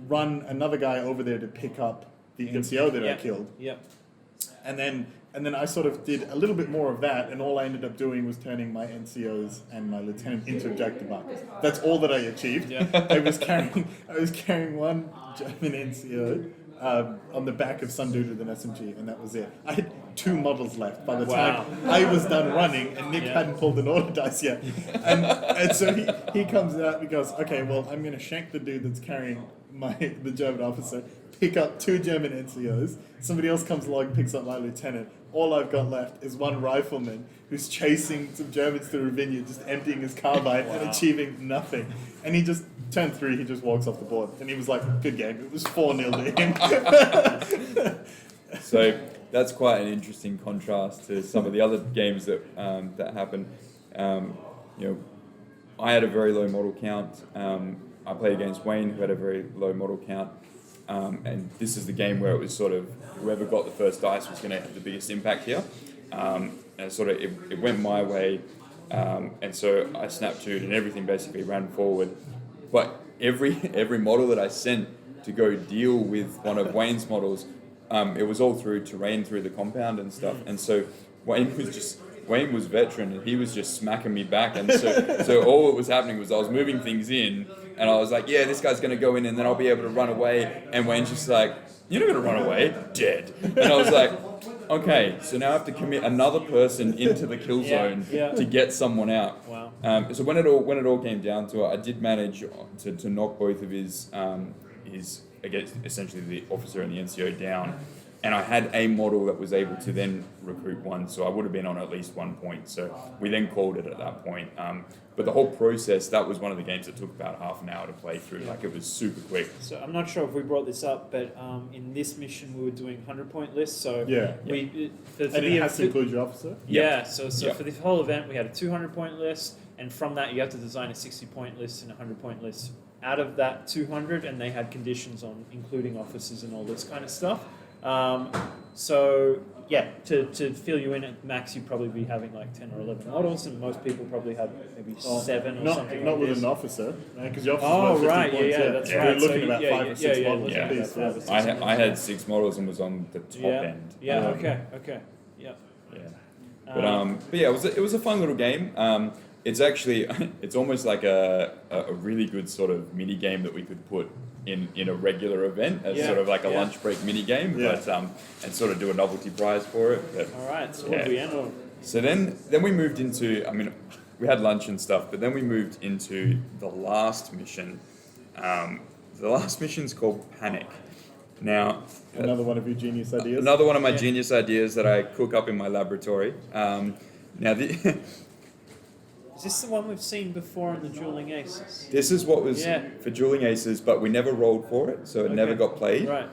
Speaker 3: run another guy over there to pick up the NCO that I killed.
Speaker 4: Yep.
Speaker 3: And then I sort of did a little bit more of that, and all I ended up doing was turning my NCOs and my lieutenant into objective markers. That's all that I achieved. Yeah. I was carrying one German NCO on the back of some dude with an SMG, and that was it. I had 2 models left by the time I was done running, and Nick hadn't pulled an order dice yet. And so he comes out and he goes, okay, well, I'm going to shank the dude that's carrying the German officer, pick up 2 German NCOs. Somebody else comes along, picks up my lieutenant. All I've got left is one rifleman who's chasing some Germans through a vineyard, just emptying his carbine and achieving nothing. And he just turned 3, he just walks off the board. And he was like, good game. It was 4-0 to him.
Speaker 2: So that's quite an interesting contrast to some of the other games that that happened. I had a very low model count. I played against Wayne, who had a very low model count. And this is the game where it was sort of whoever got the first dice was going to have the biggest impact here. And it went my way. And so I snapped to it and everything basically ran forward. But every model that I sent to go deal with one of Wayne's models, it was all through terrain, through the compound and stuff. And so Wayne was veteran and he was just smacking me back. And so all that was happening was I was moving things in and I was like, yeah, this guy's going to go in and then I'll be able to run away. And Wayne's just like, you're not going to run away, dead. And I was like, okay, so now I have to commit another person into the kill zone to get someone out.
Speaker 4: Wow.
Speaker 2: So when it all came down to it, I did manage to knock both of his against essentially the officer and the NCO down. And I had a model that was able to then recruit one, so I would have been on at least 1 point. So we then called it at that point. But the whole process, that was one of the games that took about half an hour to play through. Like, it was super quick.
Speaker 4: So I'm not sure if we brought this up, but in this mission we were doing 100-point lists. So
Speaker 3: and
Speaker 4: it
Speaker 3: has to include your officer?
Speaker 4: Yeah, so for this whole event we had a 200-point list, and from that you have to design a 60-point list and a 100-point list out of that 200, and they had conditions on including officers and all this kind of stuff. To fill you in at max, you'd probably be having like 10 or 11 models, and most people probably have maybe 7 or something.
Speaker 3: Not
Speaker 4: like
Speaker 3: with
Speaker 4: this.
Speaker 3: an officer, because your officer's worth 50 points.
Speaker 4: That's
Speaker 3: We're
Speaker 4: right.
Speaker 3: looking about 5 or 6 models
Speaker 4: Yeah.
Speaker 3: apiece.
Speaker 2: I had 6 models and was on the top end.
Speaker 4: Okay.
Speaker 2: But yeah, it was a fun little game. It's actually it's almost like a really good sort of mini game that we could put in a regular event as sort of like a lunch break mini game, but and sort of do a novelty prize for it. But,
Speaker 4: all right, so what do we end on?
Speaker 2: So then we moved into, we had lunch and stuff, but then we moved into the last mission. The last mission's called Panic. Now,
Speaker 3: Another one of your genius ideas?
Speaker 2: Another one of my genius ideas that I cook up in my laboratory.
Speaker 4: Is this the one we've seen before in the Dueling Aces?
Speaker 2: This is what was for Dueling Aces, but we never rolled for it, so it never got played.
Speaker 4: Right.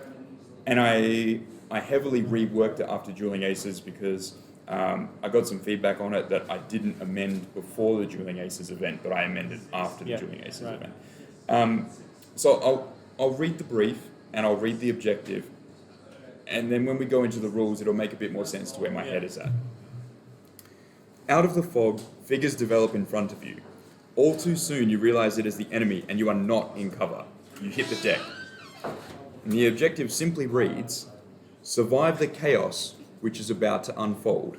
Speaker 2: And I heavily reworked it after Dueling Aces because I got some feedback on it that I didn't amend before the Dueling Aces event, but I amended after the Dueling Aces event. So I'll read the brief and I'll read the objective, and then when we go into the rules, it'll make a bit more sense to where my head is at. Out of the fog, figures develop in front of you. All too soon, you realize it is the enemy and you are not in cover. You hit the deck. And the objective simply reads, survive the chaos which is about to unfold.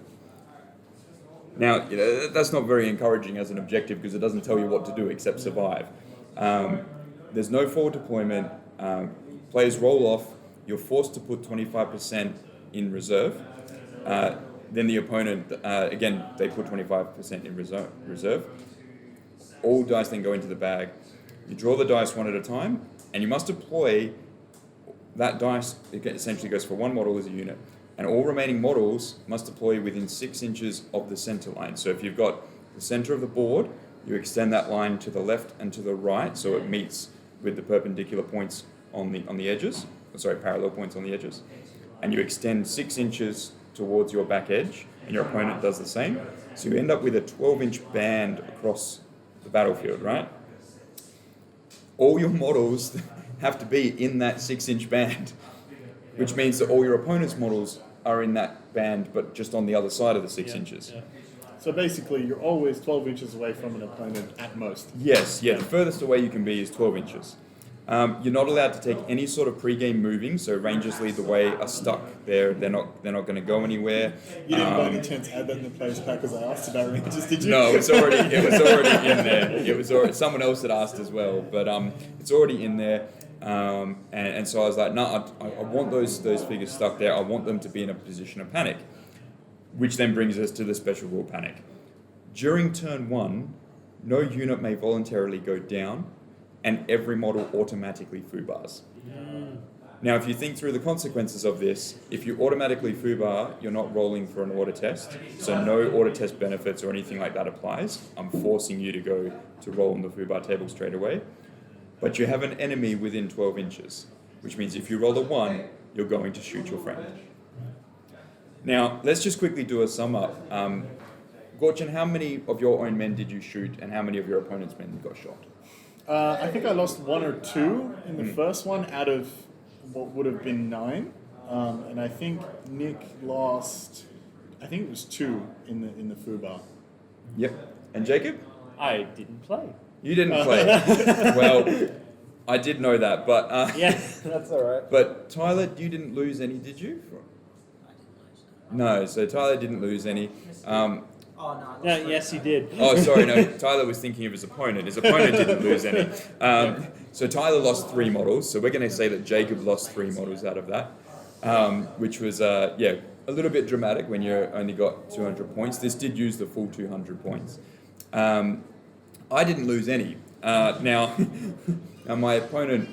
Speaker 2: Now, that's not very encouraging as an objective because it doesn't tell you what to do except survive. There's no forward deployment. Players roll off. You're forced to put 25% in reserve. Then the opponent, again, they put 25% in reserve. All dice then go into the bag. You draw the dice one at a time, and you must deploy that dice. It essentially goes for one model as a unit. And all remaining models must deploy within 6 inches of the center line. So if you've got the center of the board, you extend that line to the left and to the right, so it meets with the perpendicular points on the edges. Parallel points on the edges. And you extend 6 inches towards your back edge, and your opponent does the same. So you end up with a 12-inch band across the battlefield, right? All your models have to be in that 6-inch band, which means that all your opponent's models are in that band, but just on the other side of the 6 inches.
Speaker 3: Yeah. So basically, you're always 12 inches away from an opponent at most.
Speaker 2: Yes, the furthest away you can be is 12 inches. You're not allowed to take any sort of pre-game moving, so Rangers lead the way are stuck there. They're not going to go anywhere.
Speaker 3: You didn't by any chance add that in the players pack as I asked about Rangers, did you?
Speaker 2: No, it was already in there. It was already, someone else had asked as well, but it's already in there. And so I was like, no, I want those figures stuck there. I want them to be in a position of panic, which then brings us to the special rule Panic. During turn 1, no unit may voluntarily go down, and every model automatically foobars. Now, if you think through the consequences of this, if you automatically foobar, you're not rolling for an order test, so no order test benefits or anything like that applies. I'm forcing you to go to roll on the foobar table straight away. But you have an enemy within 12 inches, which means if you roll a 1, you're going to shoot your friend. Now, let's just quickly do a sum up. Gorchin, how many of your own men did you shoot, and how many of your opponent's men got shot?
Speaker 3: I think I lost 1 or 2 in the first one out of what would have been 9, and I think Nick lost. I think it was 2 in the foobar.
Speaker 2: Yep. And Jacob?
Speaker 4: I didn't play.
Speaker 2: You didn't play. Well, I did know that, but
Speaker 4: Yeah, that's all right.
Speaker 2: But Tyler, you didn't lose any, did you? No, so Tyler didn't lose any.
Speaker 4: No, yes, he did.
Speaker 2: Oh, sorry, no. Tyler was thinking of his opponent. His opponent didn't lose any. So Tyler lost 3 models. So we're going to say that Jacob lost 3 models out of that, which was, a little bit dramatic when you only got 200 points. This did use the full 200 points. I didn't lose any. Now, my opponent,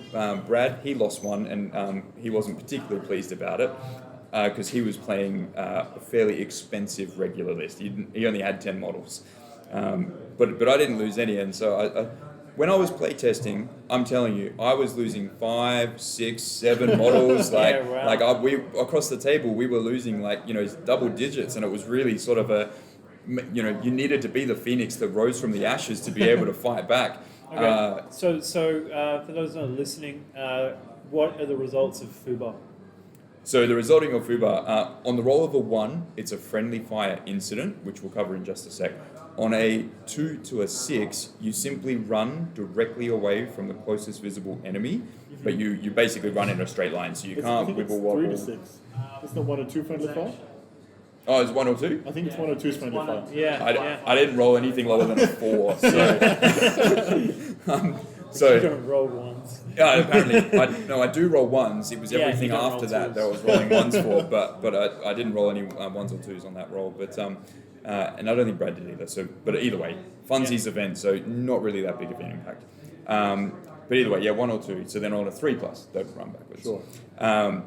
Speaker 2: Brad, he lost 1, and he wasn't particularly pleased about it. Because he was playing a fairly expensive regular list. He only had 10 models. But I didn't lose any. And so when I was playtesting, I'm telling you, I was losing 5, 6, 7 models. We across the table, we were losing double digits. And it was really sort of you needed to be the phoenix that rose from the ashes to be able to fight back.
Speaker 4: Okay. So for those not listening, what are the results of FUBAR?
Speaker 2: So the resulting of FUBAR, on the roll of a 1, it's a friendly fire incident, which we'll cover in just a sec. On a 2 to a 6, you simply run directly away from the closest visible enemy, but you basically run in a straight line, so you can't wibble wobble.
Speaker 3: 3 to 6. Isn't it 1 or 2 friendly fire?
Speaker 2: Oh, it's 1 or 2?
Speaker 3: I think it's 1 or 2 friendly fire.
Speaker 4: Yeah.
Speaker 2: I didn't roll anything lower than a 4, so...
Speaker 4: You don't roll ones.
Speaker 2: Yeah, apparently. I do roll 1s. It was everything
Speaker 4: you don't
Speaker 2: after
Speaker 4: roll
Speaker 2: that
Speaker 4: 2s.
Speaker 2: I was rolling 1s for, but I didn't roll any 1s or 2s on that roll. But and I don't think Brad did either. So, but either way, funsies event, so not really that big of an impact. But either way, 1 or 2. So then on a 3+, don't run backwards.
Speaker 3: Sure.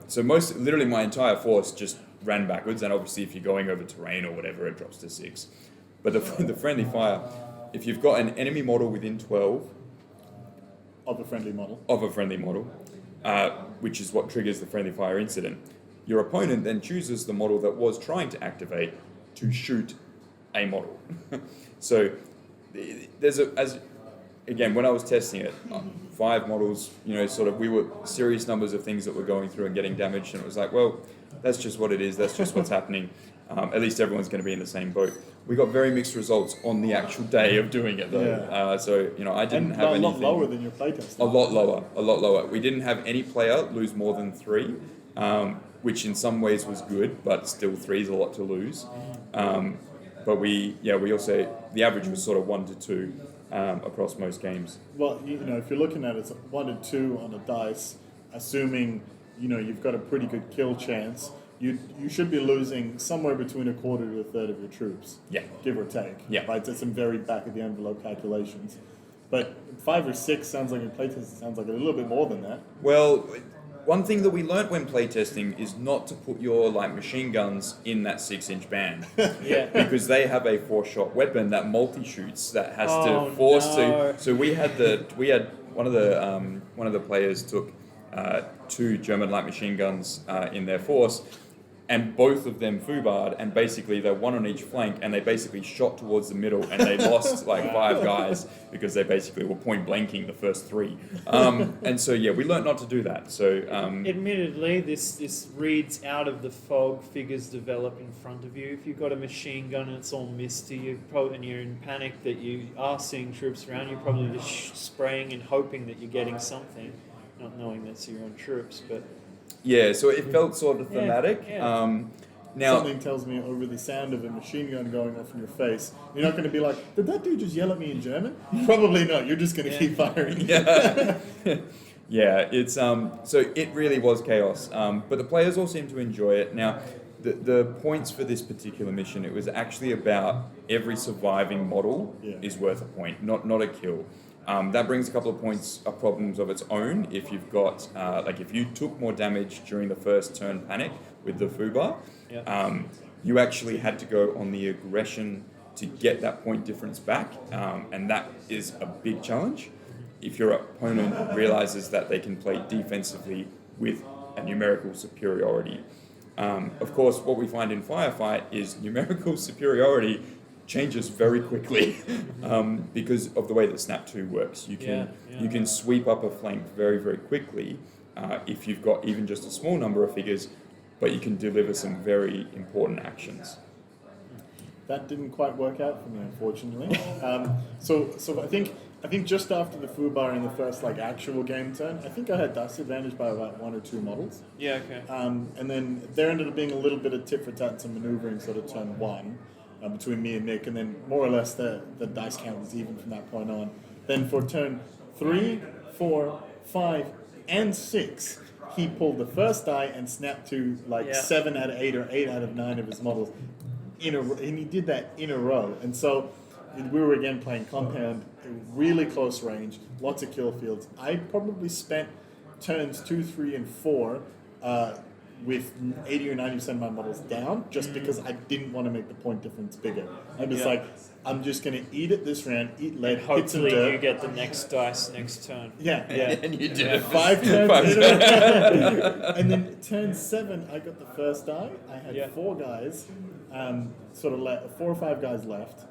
Speaker 2: So literally my entire force just ran backwards, and obviously if you're going over terrain or whatever, it drops to 6. But the friendly fire, if you've got an enemy model within 12.
Speaker 3: Of a friendly model.
Speaker 2: Which is what triggers the friendly fire incident. Your opponent then chooses the model that was trying to activate to shoot a model. So there's again, when I was testing it, 5 models, we were serious numbers of things that were going through and getting damaged, and it was like, well, that's just what it is, that's just what's happening. At least everyone's going to be in the same boat. We got very mixed results on the actual day of doing it, though.
Speaker 3: Yeah.
Speaker 2: I didn't have anything.
Speaker 3: A lot lower than your playtest.
Speaker 2: A lot lower. We didn't have any player lose more than 3, which in some ways was good, but still 3 is a lot to lose. But we also, the average was sort of 1 to 2 across most games.
Speaker 3: Well, if you're looking at it, it's 1 to 2 on a dice, assuming, you've got a pretty good kill chance. You should be losing somewhere between a quarter to a third of your troops.
Speaker 2: Yeah.
Speaker 3: Give or take.
Speaker 2: Yeah.
Speaker 3: Right? That's some very back of the envelope calculations. But 5 or 6 sounds like in playtest, sounds like a little bit more than that.
Speaker 2: Well, one thing that we learnt when playtesting is not to put your machine guns in that 6-inch band.
Speaker 4: Yeah.
Speaker 2: Because they have a 4-shot weapon that multi-shoots that has to force to. So we had one of the players took 2 German light machine guns in their force, and both of them foobarred, and basically they're 1 on each flank, and they basically shot towards the middle, and they lost 5 guys because they basically were point blanking the first 3. And so we learnt not to do that. So
Speaker 4: admittedly, this reads out of the fog. Figures develop in front of you. If you've got a machine gun and it's all misty, and you're in panic that you are seeing troops around, you're probably just spraying and hoping that you're getting something, not knowing that's your own troops, but.
Speaker 2: Yeah, so it felt sort of thematic.
Speaker 4: Yeah.
Speaker 2: Now,
Speaker 3: Something tells me over the sound of a machine gun going off in your face, you're not going to be like, did that dude just yell at me in German? Probably not. You're just going to keep firing.
Speaker 2: Yeah, it's so it really was chaos. But the players all seemed to enjoy it. Now, the points for this particular mission, it was actually about every surviving model is worth a point, not a kill. That brings a couple of points of problems of its own. If you've got, if you took more damage during the first turn panic with the foobar, you actually had to go on the aggression to get that point difference back, and that is a big challenge. If your opponent realizes that they can play defensively with a numerical superiority. Of course, what we find in Firefight is numerical superiority changes very quickly because of the way that Snap 2 works. You can sweep up a flank very, very quickly if you've got even just a small number of figures, but you can deliver some very important actions.
Speaker 3: That didn't quite work out for me, unfortunately. So I think just after the foobar in the first actual game turn, I think I had disadvantage by about 1 or 2 models.
Speaker 4: Yeah, okay.
Speaker 3: And then there ended up being a little bit of tit for tat, some maneuvering sort of turn 1 between me and Nick, and then more or less the dice count was even from that point on. Then for turn 3, 4, 5, and 6, he pulled the first die and snapped to 7 out of 8 or 8 out of 9 of his models and he did that in a row. And so we were again playing compound, really close range, lots of kill fields. I probably spent turns 2, 3, and 4 with 80 or 90% of my models down, just because I didn't want to make the point difference bigger. I was I'm just going to eat it this round, eat lead, hit some dirt.
Speaker 4: Hopefully you get the next dice next turn.
Speaker 3: Yeah.
Speaker 2: And you did it.
Speaker 3: 5 turns. And then turn 7, I got the first die. I had 4 guys, 4 or 5 guys left.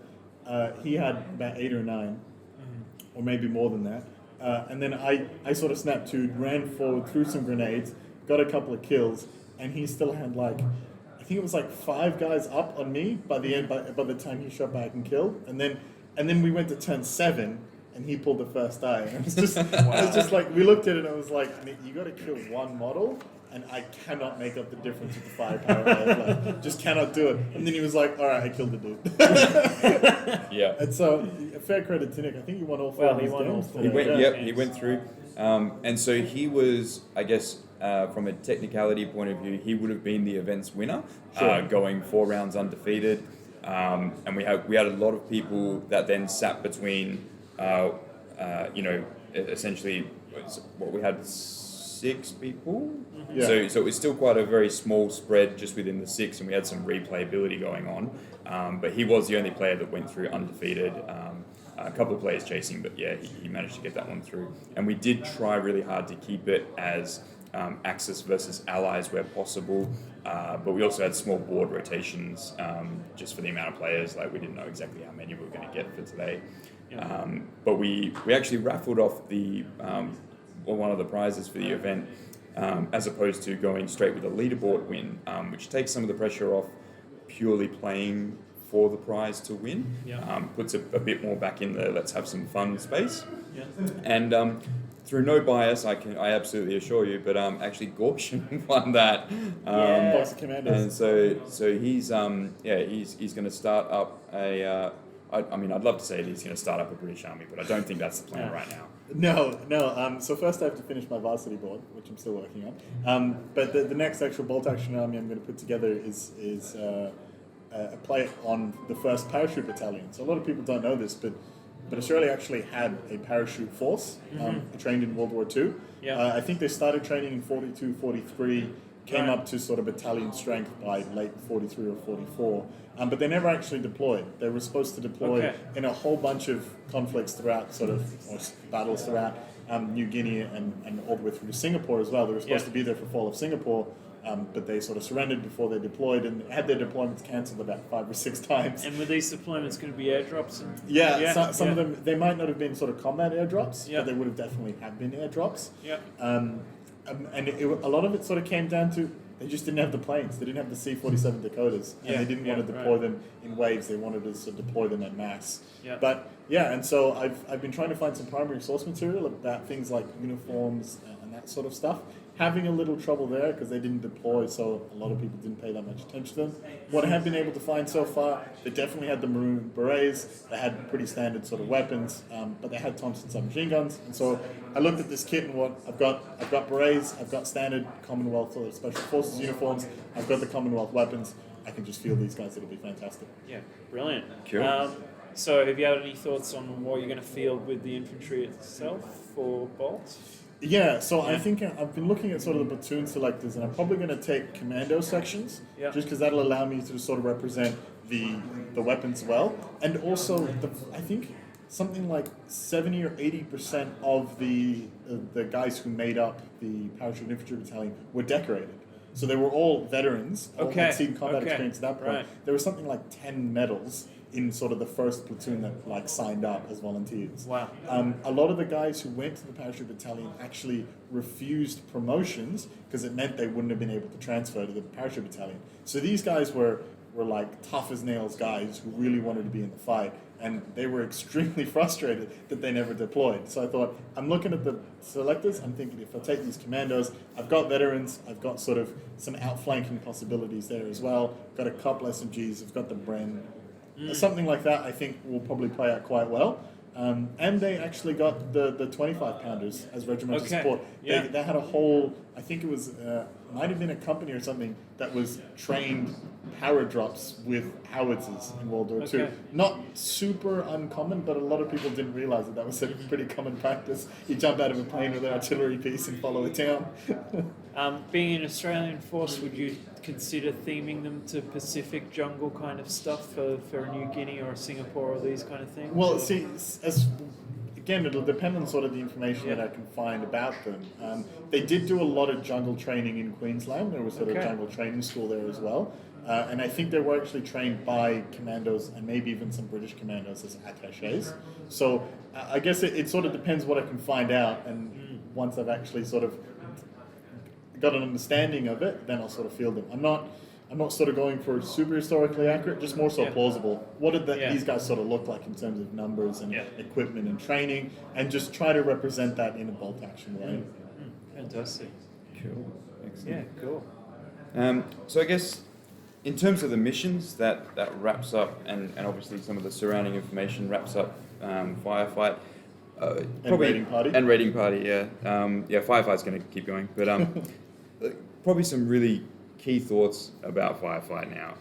Speaker 3: He had about 8 or 9, or maybe more than that. And then I sort of snapped to, ran forward, threw some grenades, got a couple of kills, and he still had I think it was 5 guys up on me by the end. By the time he shot back and killed, and then we went to turn 7, and he pulled the first die. And it was just, I was just we looked at it, and I was like, Nick, you got to kill 1 model. And I cannot make up the difference with the firepower. I was just cannot do it. And then he was like, all right, I killed the dude.
Speaker 2: Yeah.
Speaker 3: And so, fair credit to Nick. I think he won all 4 of his games.
Speaker 2: He went through. And so he was, I guess, from a technicality point of view, he would have been the event's winner, going 4 rounds undefeated. And we had a lot of people that then sat between, essentially, what we had 6 people.
Speaker 3: Yeah.
Speaker 2: So it was still quite a very small spread just within the 6, and we had some replayability going on. But he was the only player that went through undefeated. A couple of players chasing, but he managed to get that one through. And we did try really hard to keep it as Axis versus Allies where possible. But we also had small board rotations just for the amount of players. We didn't know exactly how many we were going to get for today. Yeah. But we actually raffled off the one of the prizes for the event, as opposed to going straight with a leaderboard win, which takes some of the pressure off purely playing for the prize to win. Puts a bit more back in the let's have some fun space. And through no bias, I absolutely assure you, but actually Gorshin won that.
Speaker 3: Box of Commanders.
Speaker 2: And so he's going to start up a. I'd love to say that he's going to start up a British Army, but I don't think that's the plan right now.
Speaker 3: No. So first I have to finish my varsity board, which I'm still working on. But the next actual bolt action army I'm going to put together is a play on the 1st Parachute Battalion. So a lot of people don't know this, but Australia actually had a parachute force trained in World War II. I think they started training in 42, 43, came up to sort of battalion strength by late 43 or 44. But they never actually deployed. They were supposed to deploy in a whole bunch of conflicts throughout, or battles throughout New Guinea and all the way through to Singapore as well. They were supposed to be there for fall of Singapore, but they sort of surrendered before they deployed and had their deployments cancelled about 5 or 6 times.
Speaker 4: And were these deployments going to be airdrops?
Speaker 3: Some of them, they might not have been sort of combat airdrops, but they would have definitely have been airdrops. And a lot of it sort of came down to they just didn't have the planes. They didn't have the C-47 Dakotahs, and they didn't want to deploy them in waves. They wanted to sort of deploy them en masse. But and so I've been trying to find some primary source material about things like uniforms and that sort of stuff. having a little trouble there because they didn't deploy, so a lot of people didn't pay that much attention to them. What I have been able to find so far, they definitely had the maroon berets. They had pretty standard sort of weapons, but they had Thompson submachine guns. And so I looked at this kit and what I've got berets, I've got standard Commonwealth or Special Forces uniforms, I've got the Commonwealth weapons. I can just field these guys. It'll be fantastic.
Speaker 4: Yeah, brilliant.
Speaker 2: Cool.
Speaker 4: So have you had any thoughts on what you're going to field with the infantry itself for bolts?
Speaker 3: Yeah, so I think I've been looking at sort of the platoon selectors, and I'm probably going to take commando sections, just because that'll allow me to sort of represent the weapons well, and also I think something like 70 or 80% of the guys who made up the parachute infantry battalion were decorated. So they were all veterans, all had seen combat experience at that point.
Speaker 4: Right.
Speaker 3: There was something like 10 medals in sort of the first platoon that like signed up as volunteers.
Speaker 4: Wow.
Speaker 3: A lot of the guys who went to the parachute battalion actually refused promotions because it meant they wouldn't have been able to transfer to the parachute battalion. So these guys were like tough as nails guys who really wanted to be in the fight, and they were extremely frustrated that they never deployed. So I thought, I'm looking at the selectors, I'm thinking if I take these commandos, I've got veterans, I've got sort of some outflanking possibilities there as well, got a couple SMGs, I've got the Bren. Something like that I think will probably play out quite well. And they actually got the 25 pounders as regimental support.
Speaker 4: Yeah.
Speaker 3: They had a whole, I think it was, might have been a company or something that was trained paradrops with howitzers in World War II. Not super uncommon, but a lot of people didn't realize that was a pretty common practice. You jump out of a plane with an artillery piece and follow it down.
Speaker 4: Being an Australian force, would you consider theming them to Pacific jungle kind of stuff for New Guinea or Singapore or these kind of things?
Speaker 3: Well, see, again, it'll depend on sort of the information that I can find about them. They did do a lot of jungle training in Queensland. There was sort of jungle training school there as well. And I think they were actually trained by commandos and maybe even some British commandos as attachés. So I guess it sort of depends what I can find out. And once I've actually sort of got an understanding of it, then I'll sort of field them. I'm not sort of going for super historically accurate, just more so plausible. What did these guys sort of look like in terms of numbers and equipment and training, and just try to represent that in a bolt action way.
Speaker 4: Fantastic.
Speaker 2: Cool. Excellent.
Speaker 4: Yeah, cool.
Speaker 2: So I guess in terms of the missions, that wraps up, and obviously some of the surrounding information wraps up Firefight.
Speaker 3: And Raiding Party.
Speaker 2: And Raiding Party, yeah. Firefight's going to keep going. But probably some really key thoughts about Firefight now.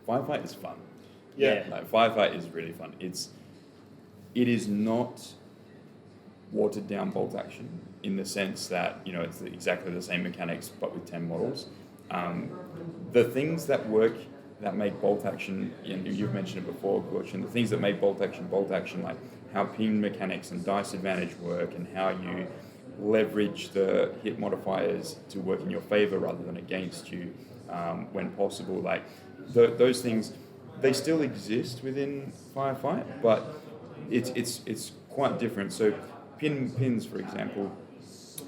Speaker 2: Firefight is fun.
Speaker 3: Yeah.
Speaker 2: Like, Firefight is really fun. It is not watered down bolt action in the sense that, it's exactly the same mechanics but with 10 models. The things that work, that make bolt action, you've mentioned it before, Gordon, the things that make bolt action, like how pin mechanics and dice advantage work, and how you leverage the hit modifiers to work in your favor rather than against you when possible. Like those things, they still exist within Firefight, but it's quite different. So pins, for example,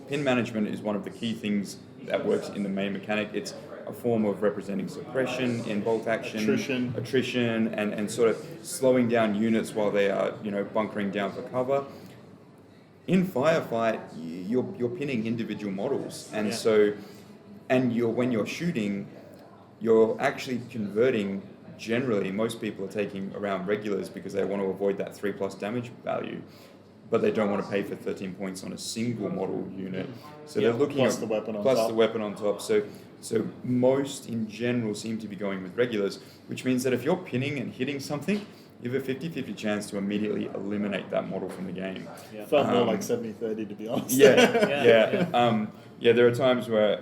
Speaker 2: pin management is one of the key things that works in the main mechanic. It's a form of representing suppression in bolt action, attrition, and sort of slowing down units while they are, bunkering down for cover. In Firefight, you're pinning individual models, and when you're shooting, you're actually converting. Generally, most people are taking around regulars because they want to avoid that 3+ damage value, but they don't want to pay for 13 points on a single model unit. So they're looking
Speaker 3: plus
Speaker 2: at
Speaker 3: the weapon on
Speaker 2: plus
Speaker 3: top.
Speaker 2: the weapon on top. So most in general seem to be going with regulars, which means that if you're pinning and hitting something, you have a 50-50 chance to immediately eliminate that model from the game.
Speaker 3: Yeah. Felt more like 70-30, to be honest.
Speaker 2: There are times where,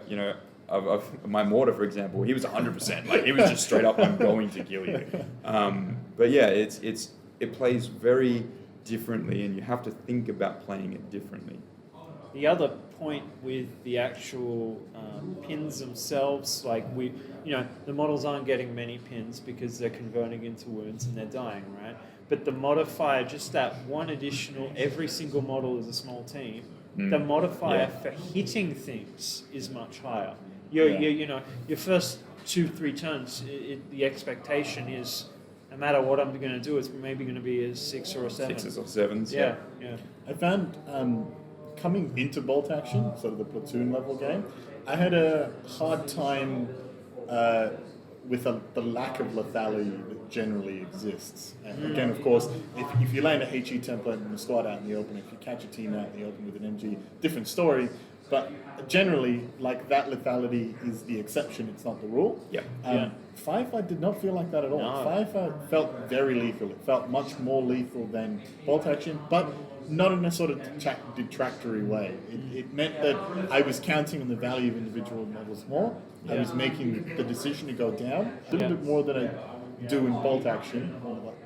Speaker 2: my mortar, for example, he was 100%. Like, he was just straight up, I'm going to kill you. But yeah, it plays very differently, and you have to think about playing it differently.
Speaker 4: The other point with the actual pins themselves, like the models aren't getting many pins because they're converting into wounds and they're dying, right? But the modifier, just that one additional, every single model is a small team. The modifier for hitting things is much higher. Your first 2-3 turns, the expectation is no matter what I'm going to do, it's maybe going to be a 6 or a 7.
Speaker 2: 6s or 7s.
Speaker 4: Yeah.
Speaker 3: I found coming into Bolt Action, sort of the platoon level game, I had a hard time with the lack of lethality that generally exists. And again, of course, if you land a HE template and a squad out in the open, if you catch a team out in the open with an MG, different story. But generally, like, that lethality is the exception, it's not the rule. Firefight did not feel like that at all.
Speaker 4: No.
Speaker 3: Firefight felt very lethal. It felt much more lethal than Bolt Action, but not in a sort of detractory way. It meant that I was counting on the value of individual models more. I was making the decision to go down a little bit more than I do in Bolt Action,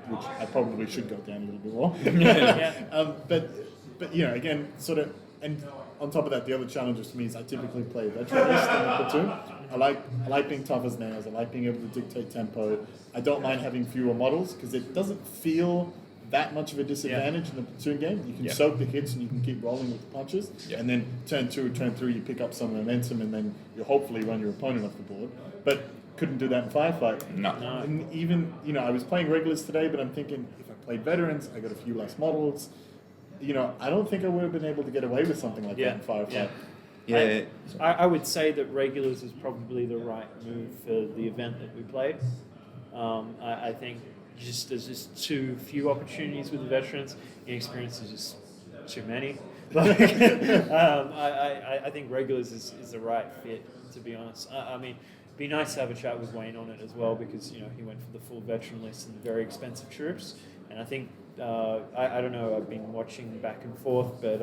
Speaker 3: which I probably should go down a little bit more. But you know, again, sort of, and on top of that, the other challenges for me is I typically play veteran list in the platoon. I like being tough as nails. I like being able to dictate tempo. I don't mind having fewer models because it doesn't feel that much of a disadvantage in the platoon game. You can soak the hits and you can keep rolling with the punches, and then turn 2 or turn 3 you pick up some momentum and then you hopefully run your opponent off the board. But couldn't do that in Firefight.
Speaker 2: No.
Speaker 3: And even, you know, I was playing regulars today, but I'm thinking if I played veterans, I got a few less models. You know, I don't think I would have been able to get away with something like that in Firefight.
Speaker 4: I would say that regulars is probably the right move for the event that we played. I think there's just too few opportunities with the veterans. Inexperience is just too many. Like, I think regulars is the right fit, to be honest. I mean, it'd be nice to have a chat with Wayne on it as well, because, you know, he went for the full veteran list and very expensive troops, and I think I don't know, I've been watching back and forth, but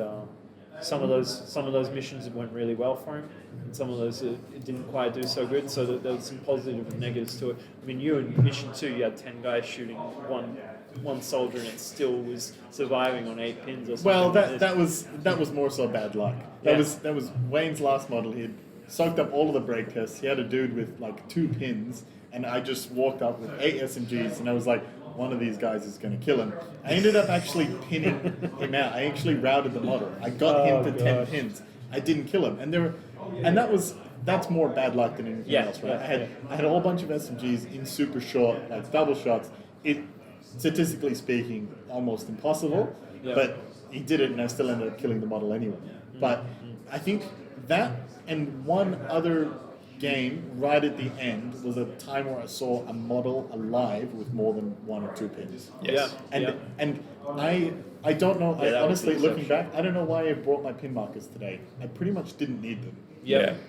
Speaker 4: some of those missions went really well for him, and some of those it didn't quite do so good. So there was some positive and negatives to it. I mean, you in mission 2, you had 10 guys shooting one soldier, and it still was surviving on 8 pins or something.
Speaker 3: Well, that was more so bad luck. That was Wayne's last model. He had soaked up all of the break tests. He had a dude with like 2 pins, and I just walked up with 8 SMGs, and I was like, one of these guys is going to kill him. I ended up actually pinning him out. I actually routed the model. I got him to 10 pins. I didn't kill him, and that's more bad luck than anything else, right? I had a whole bunch of SMGs in super short, like double shots. It, statistically speaking, almost impossible, but he did it, and I still ended up killing the model anyway. But I think that and one other game right at the end was a time where I saw a model alive with more than 1 or 2 pins. And I don't know. I honestly, looking back, I don't know why I brought my pin markers today. I pretty much didn't need them.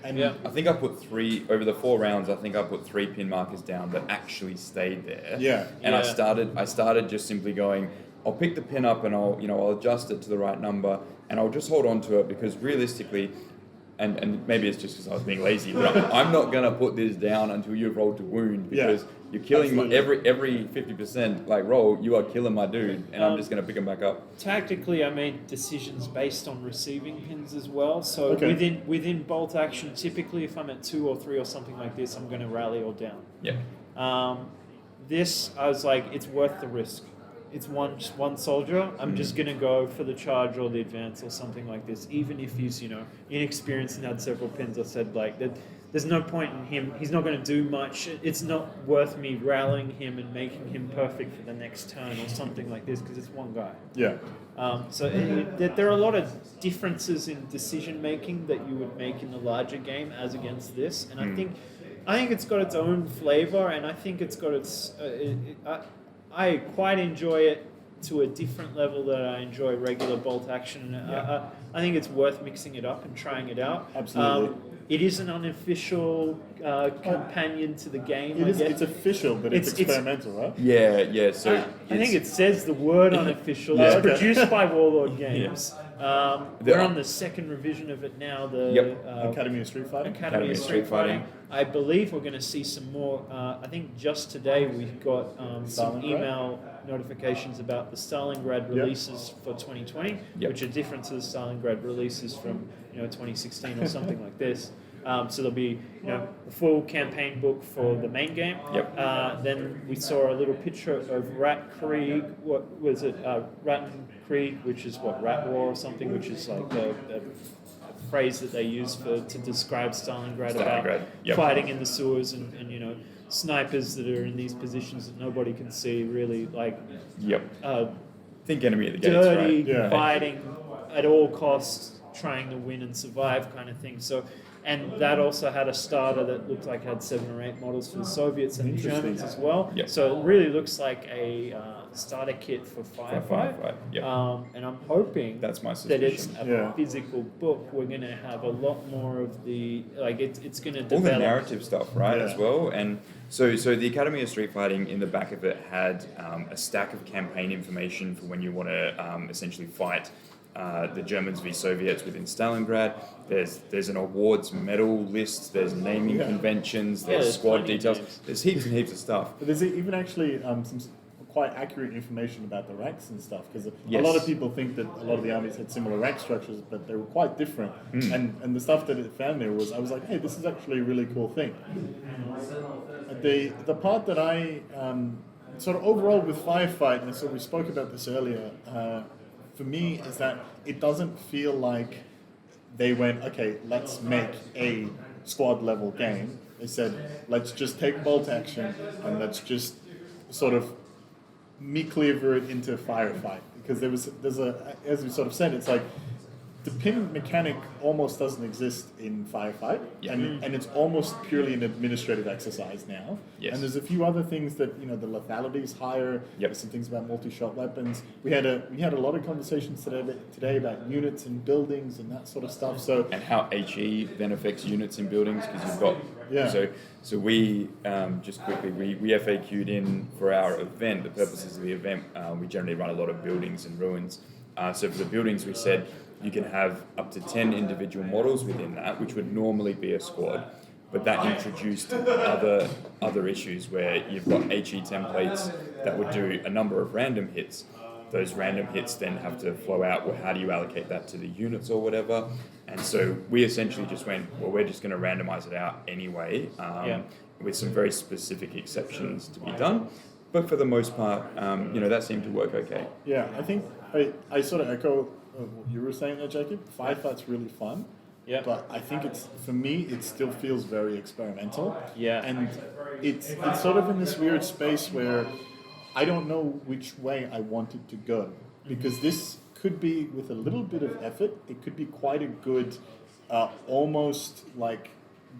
Speaker 2: I think I put 3 over the 4 rounds. I think I put 3 pin markers down that actually stayed there. And I started just simply going, I'll pick the pin up and I'll adjust it to the right number, and I'll just hold on to it, because realistically, and maybe it's just because I was being lazy, but I'm not going to put this down until you've rolled to wound, because you're killing every 50% like roll, you are killing my dude, and I'm just going to pick him back up.
Speaker 4: Tactically, I made decisions based on receiving pins as well. So within Bolt Action, typically if I'm at 2 or 3 or something like this, I'm going to rally or down. This, I was like, it's worth the risk. It's just one soldier. I'm just going to go for the charge or the advance or something like this. Even if he's, you know, inexperienced and had several pins, I said, like, there's no point in him. He's not going to do much. It's not worth me rallying him and making him perfect for the next turn or something like this, because it's one guy. So there are a lot of differences in decision making that you would make in the larger game as against this. And I think it's got its own flavor, and I think it's got its... I quite enjoy it to a different level that I enjoy regular Bolt Action. I think it's worth mixing it up and trying it out.
Speaker 3: Absolutely.
Speaker 4: It is an unofficial companion to the game.
Speaker 3: It's official, but it's experimental, right?
Speaker 2: Yeah. So
Speaker 4: I think it says the word unofficial. It's produced by Warlord Games. We're on the 2nd revision of it now. The
Speaker 3: Academy of Street Fighting.
Speaker 4: Academy of Street Fighting. I believe we're going to see some more. I think just today we've got some email notifications about the Stalingrad releases for 2020, which are different to the Stalingrad releases from 2016 or something like this. So there'll be a full campaign book for the main game. Then we saw a little picture of Rat Krieg. What was it? Ratten Krieg, which is Rat War or something, which is like a phrase that they use to describe Stalingrad. About fighting in the sewers and snipers that are in these positions that nobody can see, really like
Speaker 2: think enemy at the gates,
Speaker 4: dirty
Speaker 2: right?
Speaker 4: fighting at all costs. trying to win and survive kind of thing. So, and that also had a starter that looked like it had 7 or 8 models for the Soviets and the Germans as well.
Speaker 2: Yep.
Speaker 4: So it really looks like a starter kit for Firefight.
Speaker 2: Yep.
Speaker 4: And I'm hoping
Speaker 2: That's my
Speaker 4: that it's
Speaker 2: suspicion.
Speaker 4: a physical book. We're going to have a lot more of the, like, it's going to
Speaker 2: All
Speaker 4: develop.
Speaker 2: the narrative stuff, right,
Speaker 3: Yeah.
Speaker 2: as well. And so the Academy of Street Fighting, in the back of it, had a stack of campaign information for when you want to essentially fight the Germans v Soviets within Stalingrad. There's an awards medal list. There's naming conventions. There's
Speaker 4: there's
Speaker 2: squad
Speaker 4: plenty of
Speaker 2: details.
Speaker 4: names.
Speaker 2: There's heaps and heaps of stuff.
Speaker 3: But there's even actually some quite accurate information about the ranks and stuff, because a
Speaker 2: Yes.
Speaker 3: lot of people think that a lot of the armies had similar rank structures, but they were quite different. And the stuff that it found there was, I was like, hey, this is actually a really cool thing. The part that I sort of overall with Firefight, and so we spoke about this earlier, for me is that it doesn't feel like they went, okay, let's make a squad level game. They said, let's just take bolt action and let's just sort of cleaver it into Firefight. Because there's a, as we sort of said, it's like the pin mechanic almost doesn't exist in Firefight, and it's almost purely an administrative exercise now.
Speaker 2: Yes.
Speaker 3: And there's a few other things that, you know, the lethality is higher. There's some things about multi-shot weapons. We had a lot of conversations today about units and buildings and that sort of stuff. So
Speaker 2: And how HE then affects units in buildings, because you've got
Speaker 3: Yeah.
Speaker 2: So we just quickly we FAQ'd in for our event. The purposes of the event, we generally run a lot of buildings and ruins. So for the buildings, we said you can have up to 10 individual models within that, which would normally be a squad. But that introduced other issues where you've got HE templates that would do a number of random hits. Those random hits then have to flow out. Well, how do you allocate that to the units or whatever? And so we essentially just went, well, we're just going to randomize it out anyway, with some very specific exceptions to be done. But for the most part, that seemed to work okay.
Speaker 3: yeah, I think I sort of echo what you were saying there, Jacob. Firefight's really fun.
Speaker 4: Yeah.
Speaker 3: But I think for me, it still feels very experimental.
Speaker 4: Yeah.
Speaker 3: And it's sort of in this weird space where I don't know which way I want it to go. Because this could be, with a little bit of effort, it could be quite a good, almost like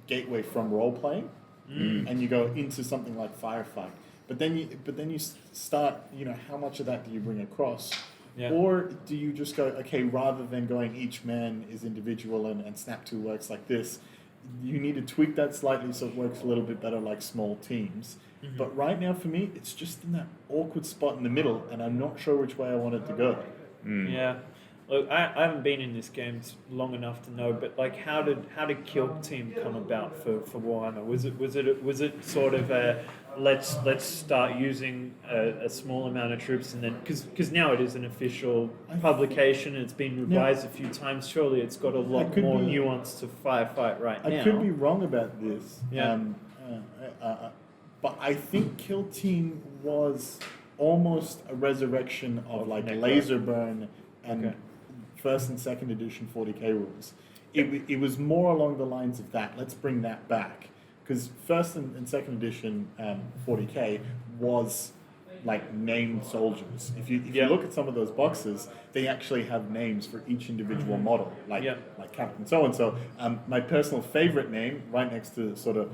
Speaker 3: gateway from role playing. And you go into something like Firefight. But then you start, how much of that do you bring across?
Speaker 4: Yeah.
Speaker 3: Or do you just go, okay, rather than going each man is individual and Snap 2 works like this, you need to tweak that slightly so it works a little bit better like small teams. But right now for me, it's just in that awkward spot in the middle, and I'm not sure which way I want it to go.
Speaker 4: Yeah. Look, I haven't been in this game long enough to know, but like, how did Kill Team come about for Warhammer? Was it sort of a let's start using a small amount of troops, and then because now it is an official publication, it's been revised a few times. Surely it's got a lot more nuance to Firefight now.
Speaker 3: I could be wrong about this.
Speaker 4: Yeah.
Speaker 3: But I think Kill Team was almost a resurrection of like
Speaker 4: Necro.
Speaker 3: laser burn and first and second edition 40k rules. It was more along the lines of that. Let's bring that back, because first and second edition 40k was like named soldiers. If you look at some of those boxes, they actually have names for each individual model, like Captain so and so. My personal favorite name, right next to sort of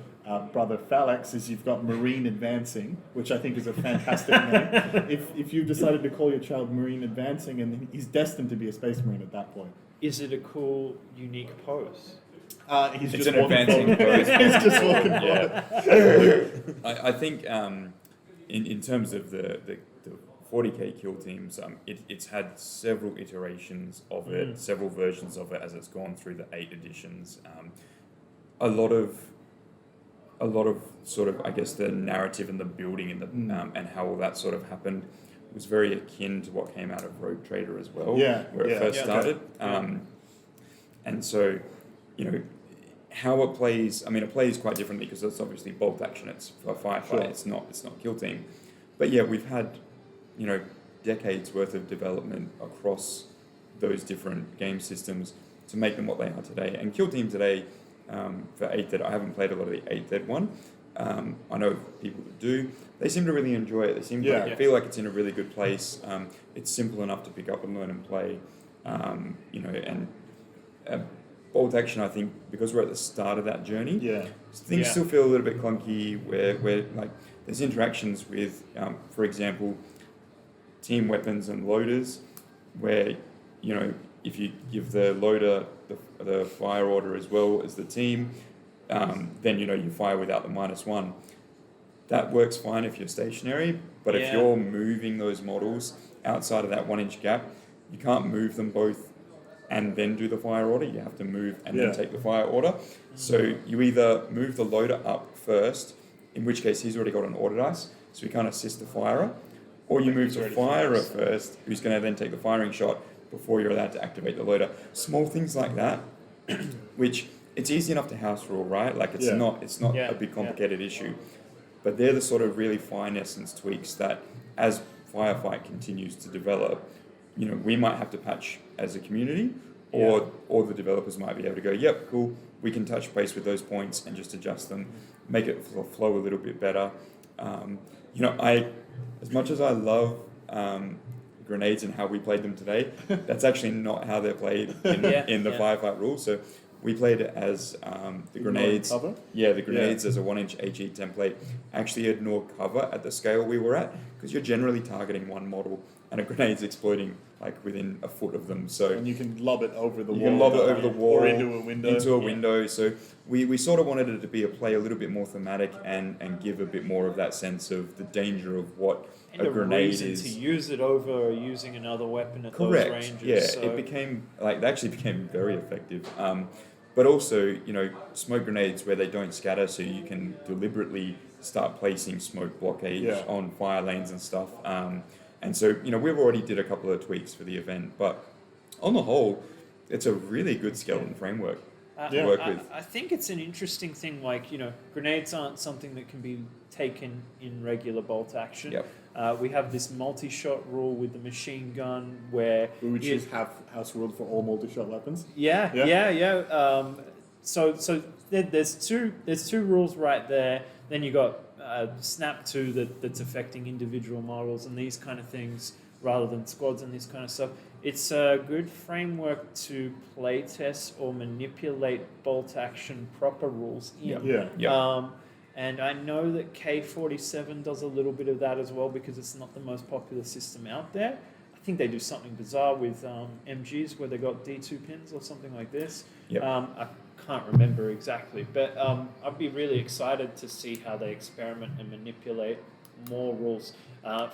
Speaker 3: Brother Phalanx, is you've got Marine Advancing, which I think is a fantastic name. If you've decided to call your child Marine Advancing, and he's destined to be a Space Marine at that point.
Speaker 4: Is it a cool, unique pose?
Speaker 3: He's
Speaker 2: It's
Speaker 3: just
Speaker 2: an
Speaker 3: walking
Speaker 2: advancing
Speaker 3: forward.
Speaker 2: pose.
Speaker 3: He's just walking forward.
Speaker 2: I think in terms of the 40k kill teams, it's had several iterations of it, several versions of it as it's gone through the 8 editions. A lot of sort of, I guess, the narrative and the building and and how all that sort of happened was very akin to what came out of Rogue Trader as well, where it first started. And so, how it plays, it plays quite differently because it's obviously bolt action, it's for Firefight, it's not kill team. But yeah, we've had, decades worth of development across those different game systems to make them what they are today. And Kill Team today, for 8th Ed, I haven't played a lot of the 8th Ed one. I know people that do. They seem to really enjoy it. They seem to feel like it's in a really good place. It's simple enough to pick up and learn and play. And bolt action, I think, because we're at the start of that journey, things
Speaker 4: Yeah.
Speaker 2: still feel a little bit clunky. Where like there's interactions with, for example, team weapons and loaders, where if you give the loader the fire order as well as the team, then you fire without the -1. That works fine if you're stationary, but if you're moving those models outside of that 1 inch gap, you can't move them both and then do the fire order. You have to move and then take the fire order. So you either move the loader up first, in which case he's already got an order dice, so he can't assist the firer, or you move the firer first, who's going to then take the firing shot before you're allowed to activate the loader. Small things like that, which it's easy enough to house rule, right? Like it's not a big complicated issue, but they're the sort of really fine essence tweaks that, as Firefight continues to develop, we might have to patch as a community, or the developers might be able to go, yep, cool, we can touch base with those points and just adjust them, make it flow a little bit better. As much as I love grenades and how we played them today, that's actually not how they're played in the Firefight rules. So we played it as the grenades.
Speaker 3: Cover?
Speaker 2: Yeah, the grenades as a 1 inch HE template actually ignore cover at the scale we were at, because you're generally targeting one model and a grenade's exploding like within a foot of them. So
Speaker 3: and you can lob it over the wall.
Speaker 2: You can lob it over the wall
Speaker 3: or into a window.
Speaker 2: Window. So we sort of wanted it to be a play a little bit more thematic and give a bit more of that sense of the danger of what
Speaker 4: and
Speaker 2: a grenade
Speaker 4: reason
Speaker 2: is.
Speaker 4: to use it over using another weapon at
Speaker 2: Correct.
Speaker 4: those ranges.
Speaker 2: Yeah,
Speaker 4: so.
Speaker 2: it became they actually became very effective. But also, smoke grenades where they don't scatter, so you can deliberately start placing smoke blockage on fire lanes and stuff. And so, we've already did a couple of tweaks for the event, but on the whole, it's a really good skeleton framework to work with.
Speaker 4: I think it's an interesting thing, grenades aren't something that can be taken in regular bolt action.
Speaker 2: Yep.
Speaker 4: We have this multi-shot rule with the machine gun where...
Speaker 3: Which is house ruled for all multi-shot weapons.
Speaker 4: Yeah. So there's two rules right there. Then you got Snap 2 that's affecting individual models and these kind of things rather than squads and this kind of stuff. It's a good framework to playtest or manipulate bolt action proper rules in. And I know that K47 does a little bit of that as well because it's not the most popular system out there. I think they do something bizarre with MGs where they got D2 pins or something like this. I can't remember exactly, but I'd be really excited to see how they experiment and manipulate more rules.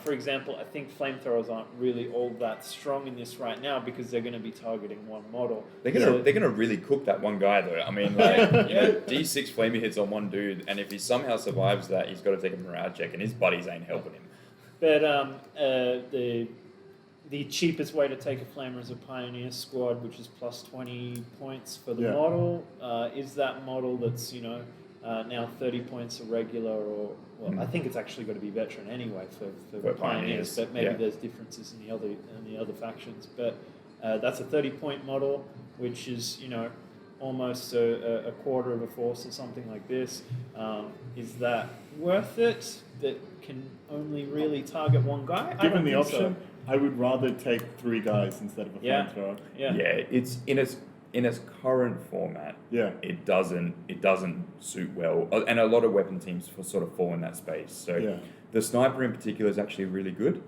Speaker 4: For example, I think flamethrowers aren't really all that strong in this right now because they're going to be targeting one model.
Speaker 2: They're gonna really cook that one guy though. I mean, D6 flamey hits on one dude, and if he somehow survives that, he's got to take a morale check, and his buddies ain't helping him.
Speaker 4: But the cheapest way to take a flamer is a Pioneer squad, which is plus 20 points for the model. Is that model that's now 30 points a regular, or I think it's actually got to be veteran anyway for Pioneers, but maybe there's differences in the other factions. But that's a 30-point model, which is almost a quarter of a force or something like this. Is that worth it? That can only really target one guy.
Speaker 3: Given the option, I would rather take 3 guys instead of a flamethrower.
Speaker 2: It's in its current format. It doesn't suit well, and a lot of weapon teams sort of fall in that space. So the sniper in particular is actually really good.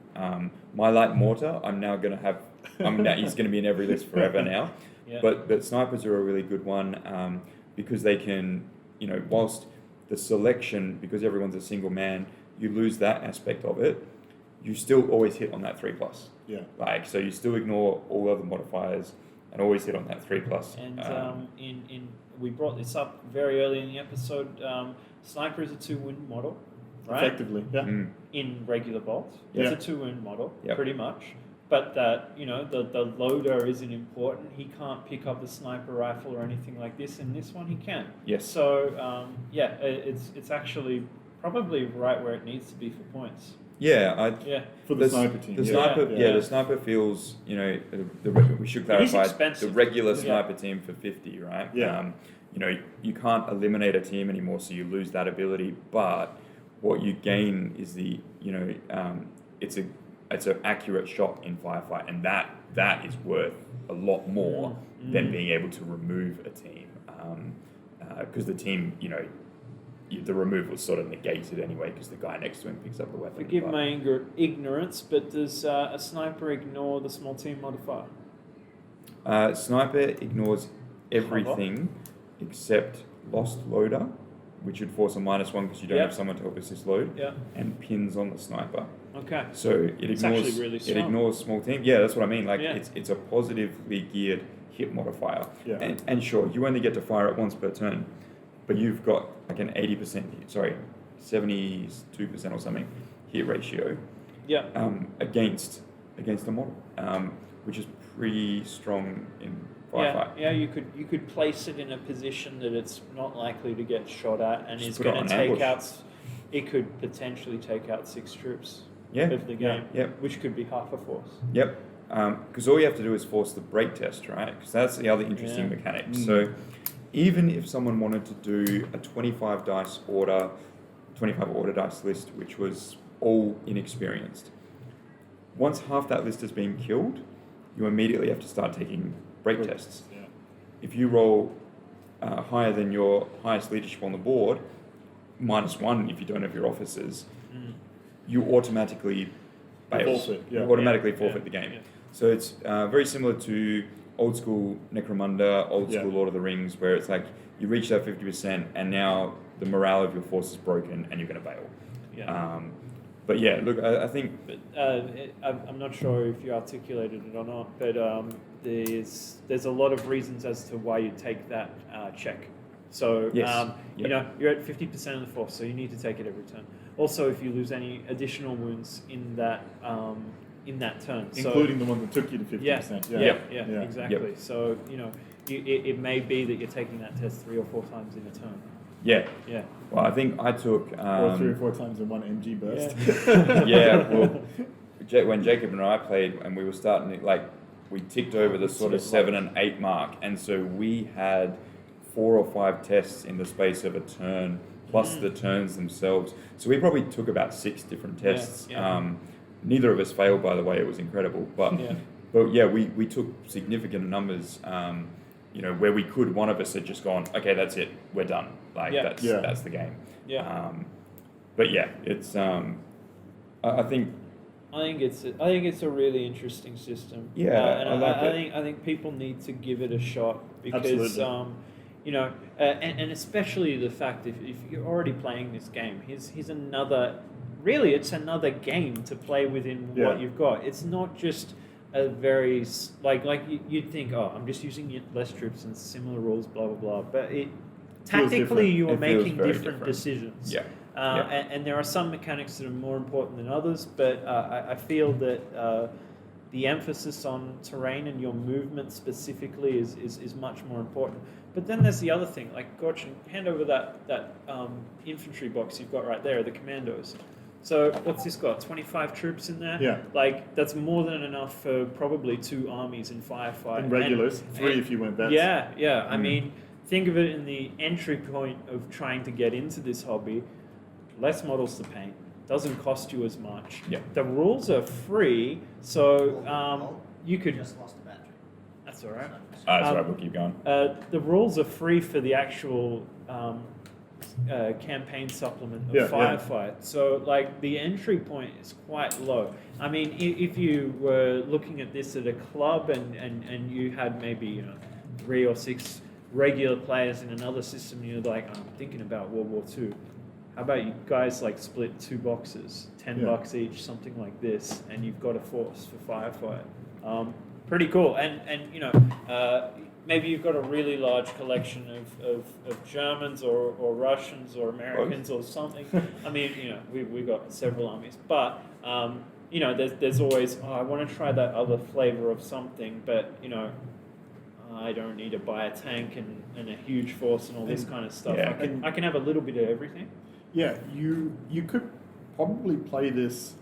Speaker 2: My light mortar, he's going to be in every list forever now. But snipers are a really good one because they can, whilst the selection, because everyone's a single man, you lose that aspect of it. You still always hit on that 3+. So you still ignore all other modifiers and always hit on that 3+.
Speaker 4: And we brought this up very early in the episode. Sniper is a 2-wound model, right?
Speaker 3: Effectively,
Speaker 4: in regular bolt, it's a 2-wound model, pretty much. But that the loader isn't important. He can't pick up the sniper rifle or anything like this. In this one, he can.
Speaker 2: Yes.
Speaker 4: So it's actually probably right where it needs to be for points.
Speaker 3: For the sniper team.
Speaker 2: The sniper feels, we should clarify the regular sniper team for 50, right? You can't eliminate a team anymore, so you lose that ability. But what you gain is it's it's an accurate shot in Firefight, and that is worth a lot more than being able to remove a team, because the team, the removal is sort of negated anyway because the guy next to him picks up the weapon.
Speaker 4: Forgive my ignorance, but does a sniper ignore the small team modifier?
Speaker 2: Sniper ignores everything except lost loader, which would force a -1 because you don't have someone to help assist load, and pins on the sniper.
Speaker 4: Okay.
Speaker 2: So it ignores
Speaker 4: really
Speaker 2: it ignores small team. Yeah, that's what I mean. Like it's a positively geared hit modifier.
Speaker 3: Yeah.
Speaker 2: And sure, you only get to fire it once per turn, but you've got like an 72% or something hit ratio.
Speaker 4: Yeah.
Speaker 2: Against the model, which is pretty strong in Firefight.
Speaker 4: Yeah, you could place it in a position that it's not likely to get shot at, and
Speaker 2: Just
Speaker 4: is
Speaker 2: put it
Speaker 4: going
Speaker 2: on
Speaker 4: to take
Speaker 2: ambush.
Speaker 4: out. It could potentially take out 6 troops
Speaker 2: Yeah.
Speaker 4: of the game,
Speaker 2: Yep.
Speaker 4: which could be half a force.
Speaker 2: Yep. Because all you have to do is force the break test, right? Because that's the other interesting mechanic. So even if someone wanted to do a 25 order dice list, which was all inexperienced, once half that list has been killed, you immediately have to start taking break tests.
Speaker 3: Yeah.
Speaker 2: If you roll higher than your highest leadership on the board, -1 if you don't have your officers, you automatically bail.
Speaker 3: Forfeit, yeah.
Speaker 2: You automatically forfeit the game.
Speaker 4: Yeah.
Speaker 2: So it's very similar to old school Necromunda, old school Lord of the Rings, where it's like you reach that 50% and now the morale of your force is broken and you're going to bail.
Speaker 4: Yeah.
Speaker 2: But yeah, look, I think...
Speaker 4: But I'm not sure if you articulated it or not, but there's a lot of reasons as to why you take that check. So,
Speaker 2: Yes.
Speaker 4: you're at 50% of the force, so you need to take it every turn. Also, if you lose any additional wounds in that turn.
Speaker 3: Including the one that took you to 50%.
Speaker 4: Yeah, exactly.
Speaker 2: Yep.
Speaker 4: So, it may be that you're taking that test 3 or 4 times in a turn.
Speaker 2: Yeah.
Speaker 4: Yeah.
Speaker 2: Well, I think I took...
Speaker 3: Or 3 or 4 times in one MG burst.
Speaker 2: When Jacob and I played and we were starting to, we ticked over the sort of 7 and 8 mark, and so we had 4 or 5 tests in the space of a turn, plus the turns themselves. So we probably took about 6 different tests. Neither of us failed, by the way. It was incredible. But we took significant numbers. Where we could, one of us had just gone, okay, that's it, we're done. That's the game.
Speaker 4: Yeah.
Speaker 2: But yeah, it's I think
Speaker 4: it's a really interesting system.
Speaker 2: Yeah,
Speaker 4: and
Speaker 2: I like it.
Speaker 4: I think people need to give it a shot because
Speaker 3: Absolutely.
Speaker 4: and especially the fact if you're already playing this game, here's another. Really, it's another game to play within what you've got. It's not just a very you'd think, oh, I'm just using less troops and similar rules, blah blah blah. But tactically, you are making different decisions.
Speaker 2: Yeah.
Speaker 4: And there are some mechanics that are more important than others, but I feel that the emphasis on terrain and your movement specifically is much more important. But then there's the other thing, Gorchin, hand over that infantry box you've got right there, the commandos. So what's this got? 25 troops in there?
Speaker 3: Yeah.
Speaker 4: That's more than enough for probably 2 armies in Firefight.
Speaker 3: And regulars, 3 if you went bets.
Speaker 4: Yeah. I mean, think of it in the entry point of trying to get into this hobby. Less models to paint, doesn't cost you as much.
Speaker 2: Yeah.
Speaker 4: The rules are free, so you could...
Speaker 5: Just lost a battery.
Speaker 4: That's all right.
Speaker 2: that's right, we'll keep going.
Speaker 4: The rules are free for the actual campaign supplement of Firefight. So, the entry point is quite low. I mean, if you were looking at this at a club and you had maybe 3 or 6 regular players in another system, you're like, I'm thinking about World War II. How about you guys split 2 boxes, $10 each, something like this, and you've got a force for Firefight. Pretty cool. And maybe you've got a really large collection of Germans or Russians or Americans or something. I mean, we've got several armies, but there's always, I want to try that other flavor of something, but I don't need to buy a tank and a huge force and all this kind of stuff.
Speaker 2: Yeah.
Speaker 4: I can have a little bit of everything.
Speaker 3: Yeah, you could probably play this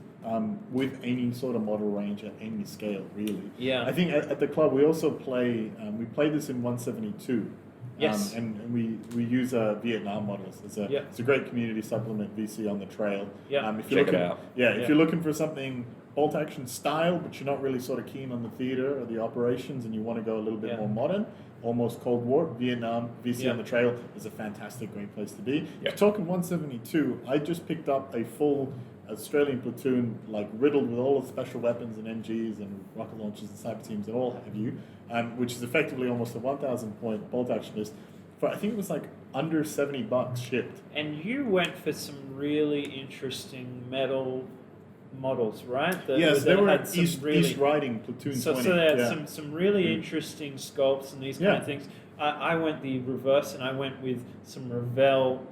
Speaker 3: with any sort of model range at any scale, really.
Speaker 4: Yeah.
Speaker 3: I think at the club we also play, we play this in 172,
Speaker 4: Yes.
Speaker 3: And we use Vietnam models. It's a great community supplement, VC on the trail.
Speaker 4: Yeah.
Speaker 3: If you're
Speaker 2: Check it
Speaker 3: looking,
Speaker 2: out.
Speaker 3: if you're looking for something bolt action style, but you're not really sort of keen on the theater or the operations, and you want to go a little bit more modern, almost Cold War, Vietnam, VC on the trail is a fantastic, great place to be. If you're talking 172, I just picked up a full Australian platoon, like riddled with all the special weapons and MGs and rocket launchers and cyber teams and all have you, which is effectively almost a 1,000 point bolt action list. For I think it was like under $70 shipped.
Speaker 4: And you went for some really interesting metal models, right?
Speaker 3: Yes, they were
Speaker 4: had some
Speaker 3: East Riding Platoon 20.
Speaker 4: So they had some really interesting sculpts and these kind of things. I went the reverse, and I went with some Revell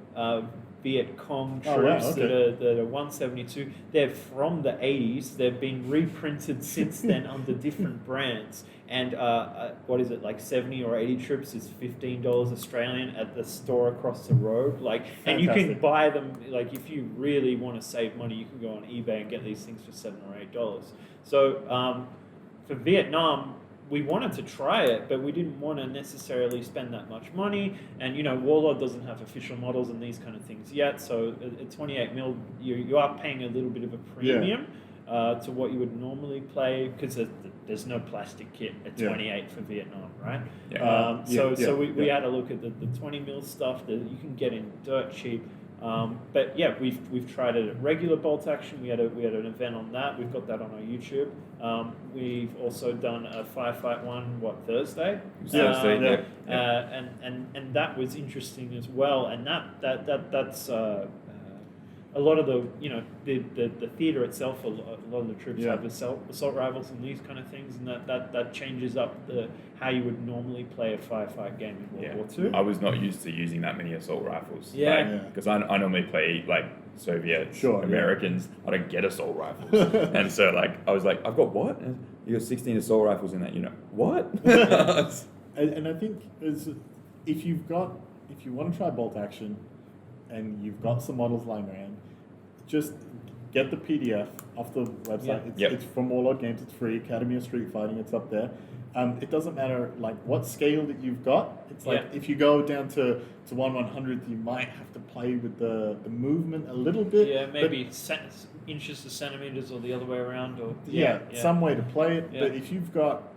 Speaker 4: Viet Cong troops that are 172. They're from the 80s. They've been reprinted since then under different brands. And what is it, like 70 or 80 troops is $15 Australian at the store across the road. Like, and you can buy them, like if you really want to save money, you can go on eBay and get these things for $7 or $8. So for Vietnam, we wanted to try it, but we didn't want to necessarily spend that much money. And, Warlord doesn't have official models and these kind of things yet. So at 28 mil, you are paying a little bit of a premium to what you would normally play, because there's no plastic kit at 28 for Vietnam, right? So we had a look at the 20 mil stuff that you can get in dirt cheap. But yeah, we've tried it at regular bolt action. We had an event on that. We've got that on our YouTube. We've also done a Firefight one Thursday.
Speaker 2: Thursday,
Speaker 4: and that was interesting as well. And that's a lot of the theatre itself. A lot of the troops have assault rifles and these kind of things, and that changes up how you would normally play a firefight game in World War II.
Speaker 2: I was not used to using that many assault rifles.
Speaker 4: Yeah.
Speaker 2: Because I normally play like Soviets, Americans. I don't get assault rifles. And so I was like, I've got what? And you got 16 assault rifles in that, what?
Speaker 3: and I think if you want to try bolt action and you've got some models lying around, just get the PDF off the website. It's from Warlord Games. It's free. Academy of Street Fighting. It's up there. It doesn't matter what scale that you've got. It's if you go down to 1/100th, you might have to play with the movement a little bit.
Speaker 4: Yeah, maybe inches to centimeters or the other way around. Or
Speaker 3: some way to play it. But if you've got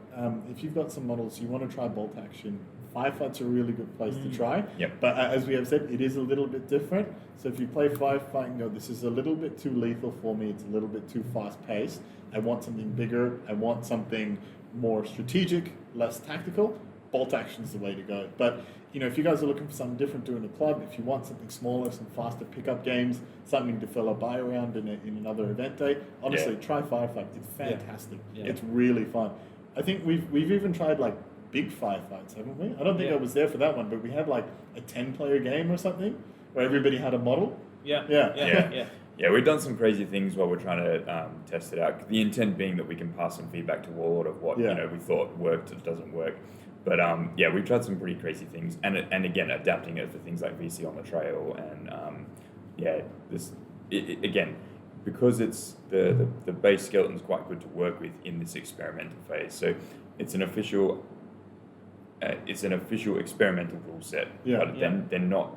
Speaker 3: some models you want to try bolt action, Firefight's a really good place to try. But as we have said, it is a little bit different. So if you play Firefight and go, this is a little bit too lethal for me, it's a little bit too fast paced, I want something bigger, I want something more strategic, less tactical, bolt action is the way to go. But if you guys are looking for something different doing a club, if you want something smaller, some faster pickup games, something to fill a buy around in another event day, honestly, try Firefight. It's fantastic. It's really fun. I think we've even tried big firefights, haven't we? I don't think I was there for that one, but we had a 10-player game or something where everybody had a model.
Speaker 2: Yeah, we've done some crazy things while we're trying to test it out. The intent being that we can pass some feedback to Warlord of what we thought worked and doesn't work. But we've tried some pretty crazy things, and again adapting it for things like VC on the trail, and again, because it's the base skeleton's quite good to work with in this experimental phase. So it's an official experimental rule set. But then they're not.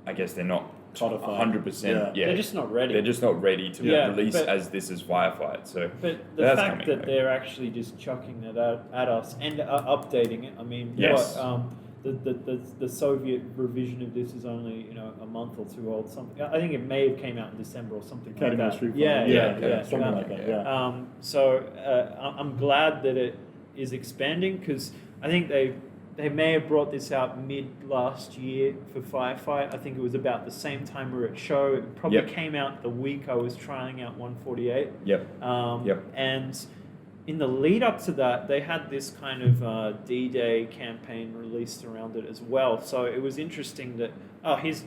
Speaker 2: I guess they're not 100%.
Speaker 4: They're just not ready.
Speaker 2: They're just not ready to release as this is Firefight. So,
Speaker 4: but the fact that they're actually just chucking it at us and updating it. I mean, the Soviet revision of this is only a month or two old. Something. I think it may have came out in December or something like that.
Speaker 3: Something like that. Yeah.
Speaker 4: So I'm glad that it is expanding, because I think they may have brought this out mid last year for Firefight. I think it was about the same time we were at show. It probably came out the week I was trying out 148. And in the lead up to that, they had this kind of D-Day campaign released around it as well. So it was interesting that here's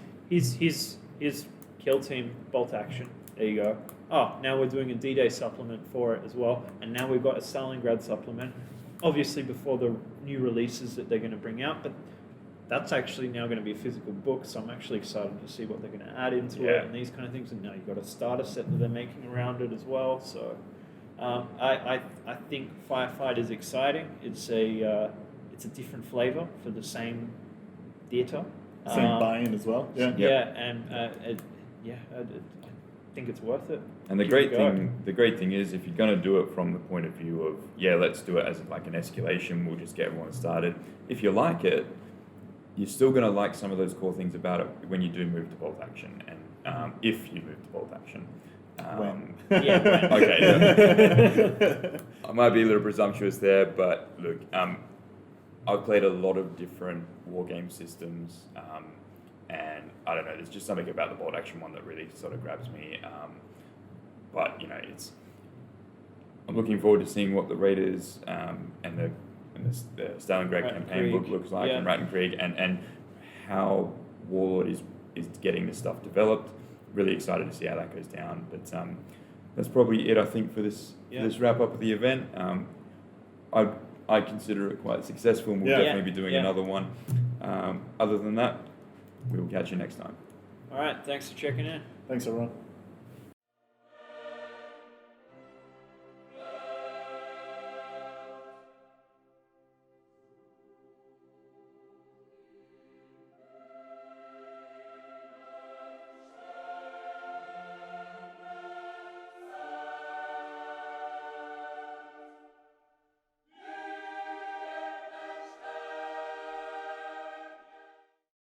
Speaker 4: Kill Team Bolt Action. There you go. Now we're doing a D-Day supplement for it as well, and now we've got a Stalingrad supplement. Obviously before the new releases that they're going to bring out, but that's actually now going to be a physical book, so I'm actually excited to see what they're going to add into it and these kind of things. And now you've got a starter set that they're making around it as well. So I think Firefight is exciting. It's a different flavor for the same theatre.
Speaker 3: Same buy-in as well. Yeah.
Speaker 4: Yeah, and I think it's worth it.
Speaker 2: And the
Speaker 4: Give
Speaker 2: great
Speaker 4: it a go.
Speaker 2: thing is, if you're going to do it from the point of view of, let's do it as like an escalation, we'll just get everyone started. If you like it, you're still going to like some of those core things about it when you do move to bolt action, and if you move to bolt action.
Speaker 3: When?
Speaker 4: Yeah. When.
Speaker 2: Okay. Yeah. I might be a little presumptuous there, but look, I've played a lot of different war game systems, and I don't know, there's just something about the bolt action one that really sort of grabs me. But I'm looking forward to seeing what the Raiders and the Stalingrad campaign book looks like, and Rattenkrieg, and how Warlord is getting this stuff developed. Really excited to see how that goes down. But that's probably it, I think, for this wrap up of the event. I consider it quite successful, and we'll definitely be doing another one. Other than that, we will catch you next time.
Speaker 4: All right, thanks for checking in.
Speaker 3: Thanks, everyone.